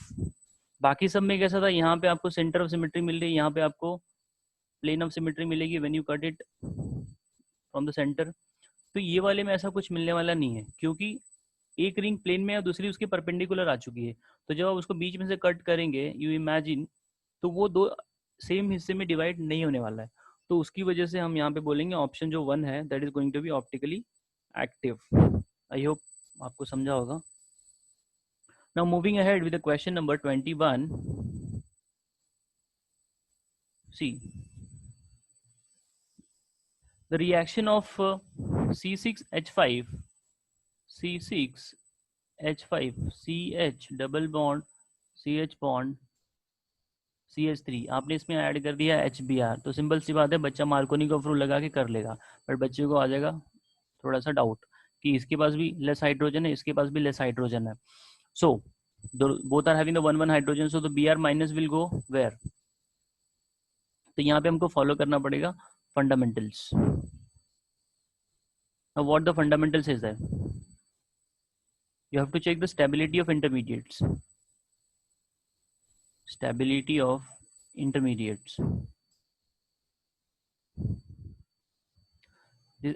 बाकी सब में कैसा था, यहाँ पे आपको सेंटर ऑफ सिमेट्री मिल रही है, यहाँ पे आपको प्लेन ऑफ सिमेट्री मिलेगी when you cut it from the centre. तो ये वाले में ऐसा कुछ मिलने वाला नहीं है, क्योंकि एक रिंग प्लेन में है और दूसरी उसके परपेंडिकुलर आ चुकी है। तो जब आप उसको बीच में से कट करेंगे, यू इमेजिन, तो वो दो सेम हिस्से में डिवाइड नहीं होने वाला है। तो उसकी वजह से हम यहाँ पे बोलेंगे ऑप्शन जो 1 है that is going to be optically active. I hope आपको समझा होगा। Now moving ahead with the question number 21, see the reaction of C6H5 C6H5 CH double bond CH bond CH3, आपने इसमें ऐड कर दिया HBr, तो सिंपल सी बात है बच्चा मार्कोनी का फ्रू लगा के कर लेगा। बट बच्चे को आ जाएगा थोड़ा सा डाउट कि इसके पास भी लेस हाइड्रोजन है, इसके पास भी लेस हाइड्रोजन है। So both are having the 1 1 hydrogen, so the Br minus will go where. तो यहाँ पे हमको फॉलो करना पड़ेगा fundamentals. Now what the fundamentals is there? You have to check the stability of intermediates. Stability of intermediates.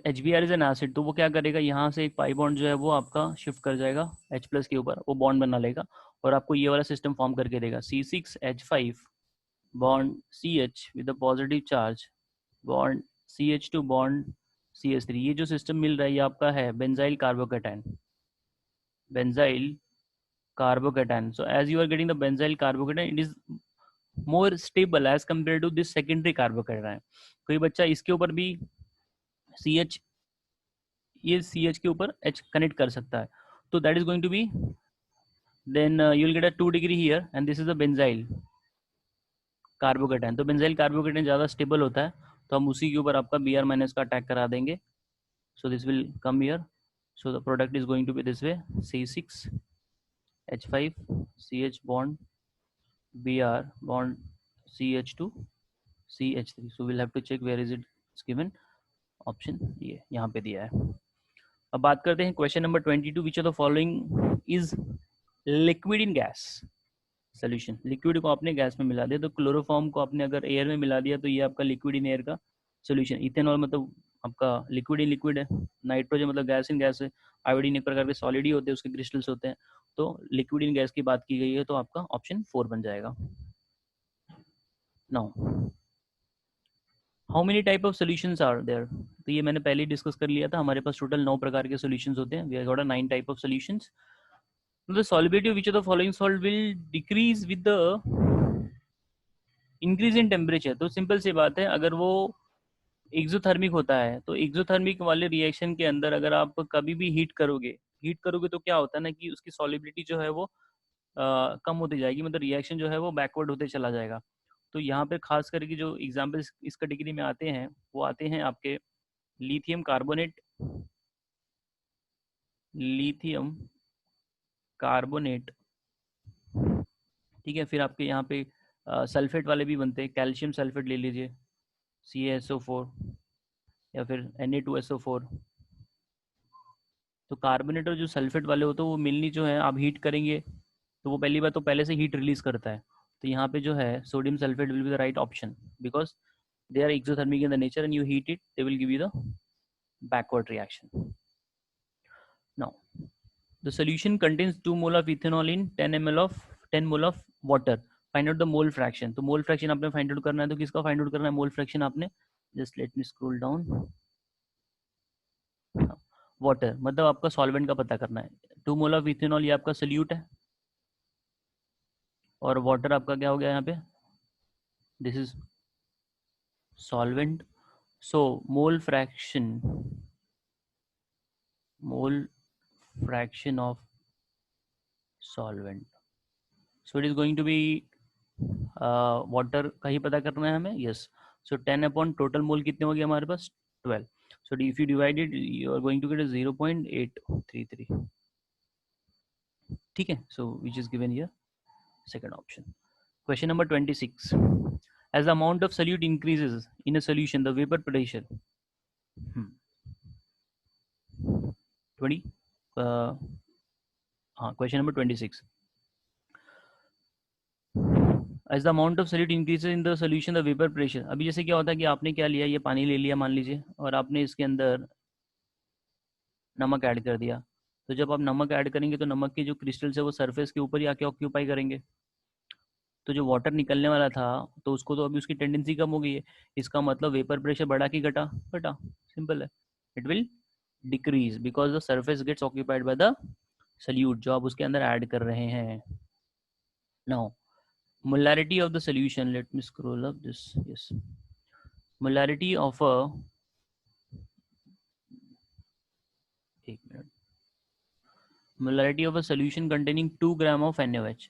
HBr is an acid, तो वो क्या करेगा, यहाँ से एक पाई बॉन्ड जो है वो आपका शिफ्ट कर जाएगा H प्लस के ऊपर, वो बॉन्ड बना लेगा और आपको ये वाला सिस्टम फॉर्म करके देगा C6H5 bond CH with a positive charge bond CH2 bond CH3। ये जो सिस्टम मिल रहा है ये आपका है benzyl carbocation. Benzyl carbocation. So as you are getting the benzyl carbocation, it is more stable as compared to this secondary carbocation. कोई बच्चा इसके ऊपर भी CH, ये CH के ऊपर H कनेक्ट कर सकता है, तो that is going to be then you will get a 2 degree here and this is a benzyl carbocation. तो benzyl carbocation ज़्यादा स्टेबल होता है, तो हम उसी के ऊपर आपका Br माइनस का अटैक करा देंगे. So this will come here. So the product is going to be this way: C6H5 CH bond Br bond CH2 CH3. So we'll have to check where is it's given. Option ये यहाँ पे दिया है. अब बात करते हैं question number 22. Which of the following is liquid in gas? Solution. Liquid को आपने गैस में मिला दिया, तो क्लोरोफॉर्म को आपने अगर एयर में मिला दिया तो ये आपका लिक्विड इन एयर का सोल्यूशन। इथेनॉल मतलब आपका लिक्विड इन लिक्विड है, नाइट्रोजन मतलब गैस इन गैस है, आयोडीन एक प्रकार के सॉलिड ही होते हैं, उसके क्रिस्टल्स होते हैं, तो लिक्विड इन गैस की बात की गई है, तो आपका ऑप्शन 4 बन जाएगा। Now how many type of solutions are there, तो ये मैंने पहले ही डिस्कस कर लिया था, हमारे पास टोटल 9 प्रकार के सोल्यूशंस होते हैं, we have got 9 type of solutions. The solubility of which of the following salt will decrease with the increase in temperature, तो सिंपल सी बात है, अगर वो एक्सोथर्मिक होता है तो एक्सोथर्मिक वाले रिएक्शन के अंदर अगर आप कभी भी हीट करोगे तो क्या होता है ना कि उसकी सॉलिबिलिटी जो है वो कम होती जाएगी, मतलब रिएक्शन जो है वो बैकवर्ड होते चला जाएगा। तो यहाँ पे खास करके जो एग्जाम्पल्स इस कैटेगरी में आते हैं वो आते हैं आपके लिथियम कार्बोनेट, लिथियम कार्बोनेट, ठीक है। फिर आपके यहाँ पे सल्फेट वाले भी बनते हैं, कैल्शियम सल्फेट ले लीजिए CaSO4 या फिर Na2SO4। तो कार्बोनेट और जो सल्फेट वाले होते हैं वो मिलनी जो है आप हीट करेंगे तो वो पहली बात तो पहले से हीट रिलीज करता है, तो यहाँ पे जो है sodium sulphate will be the right option because they are exothermic in the nature and you heat it, they will give you the backward reaction. Now the solution contains 2 mole of ethanol in 10 mole of water, find out the mole fraction। तो mole fraction आपने find out करना है, तो किसका find out करना है mole fraction आपने, just let me scroll down, water मतलब आपका सॉल्वेंट का पता करना है। 2 मोल ऑफ इथेनॉल ये आपका सोल्यूट है और वाटर आपका क्या हो गया यहाँ पे, this is solvent. So mole fraction of solvent, so it is going to be water का ही पता करना है हमें, yes. So 10 upon total mole कितने हो गए हमारे पास 12, so if you divided you are going to get 0.833, ठीक है। So which is given here second option। Question number 26, as the amount of solute increases in a solution the vapor pressure 20 question number 26, as the amount of solute increases in the solution the vapor pressure। अभी जैसे क्या होता है कि आपने क्या लिया, ये पानी ले लिया मान लीजिए और आपने इसके अंदर नमक ऐड कर दिया, तो जब आप नमक ऐड करेंगे तो नमक के जो क्रिस्टल्स है वो सरफेस के ऊपर ही आके ऑक्यूपाई करेंगे, तो जो वाटर निकलने वाला था तो उसको तो अभी उसकी टेंडेंसी कम हो गई है, इसका मतलब वेपर प्रेशर बढ़ा कि घटा, घटा, सिंपल है, it will decrease because the surface gets occupied by the solute जो आप उसके अंदर ऐड कर रहे हैं। Now molarity of the solution, let me scroll up this, yes, molarity of a, एक minute, molarity of a solution containing 2 gram of NaOH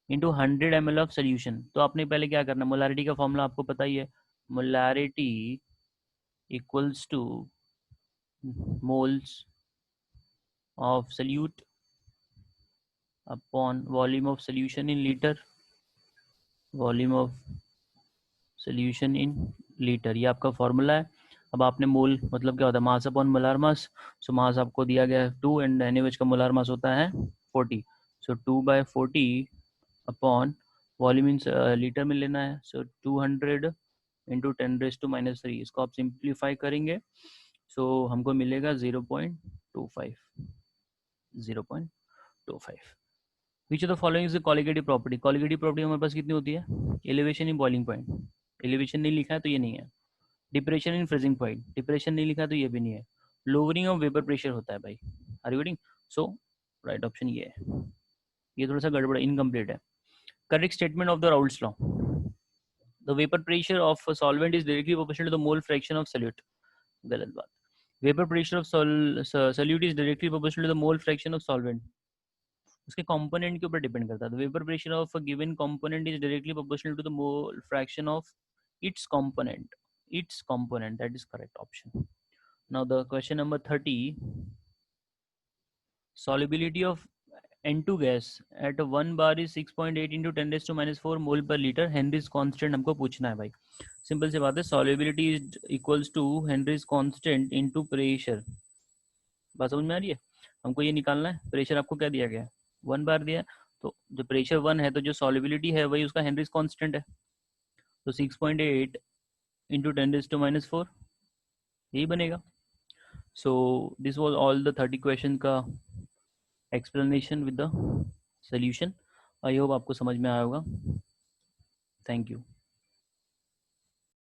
into 100 ml of solution. तो आपने पहले क्या करना है, मोलैरिटी का फॉर्मूला आपको पता ही है, molarity equals two moles of solute upon volume of solution in litre, volume of solution in litre, ये आपका फॉर्मूला है। अब आपने मोल मतलब क्या होता है, मास अपॉन मोलार मास, सो मास आपको दिया गया है 2 एंड NaOH का मोलार मास होता है 40, सो 2/40 अपॉन वॉल्यूम इन लीटर में लेना है, सो 200 इंटू 10⁻³ इसको आप सिंप्लीफाई करेंगे, सो हमको मिलेगा 0.25, 0.25। Which of the following is colligative property, colligative property हमारे पास कितनी होती है, elevation in boiling point, elevation नहीं लिखा है तो ये नहीं है, depression in freezing point, depression नहीं लिखा तो ये भी नहीं है, लोअरिंग ऑफ वेपर प्रेशर होता है भाई, are you getting, so right option ये है, ये थोड़ा सा गड़बड़ इनकम्प्लीट है। Correct statement of the Raoult's law, the vapour pressure of solvent is directly proportional to the mole fraction of solute, गलत बात, vapour pressure of solute is directly proportional to the mole fraction of solvent, उसके component के ऊपर depend करता है, the vapour pressure of a given component is directly proportional to the mole fraction of its component, that is correct option। Now the question number 30, solubility of N2 gas at 1 bar is 6.8 into 10⁻⁴ mole per liter, Henry's constant हमको पूछना है भाई, simple सी बात है, solubility is equals to Henry's constant into pressure, बात समझ में आ रही है, हमको ये निकालना है, प्रेशर आपको क्या दिया गया है 1 बार दिया है, तो जो प्रेशर 1 है तो जो सॉल्युबिलिटी है वही उसका हेनरीज कांस्टेंट है, तो 6.8 इंटू 10⁻⁴ यही बनेगा। So this was all the 30 question का explanation with the solution. I hope आपको समझ में आया होगा। Thank you.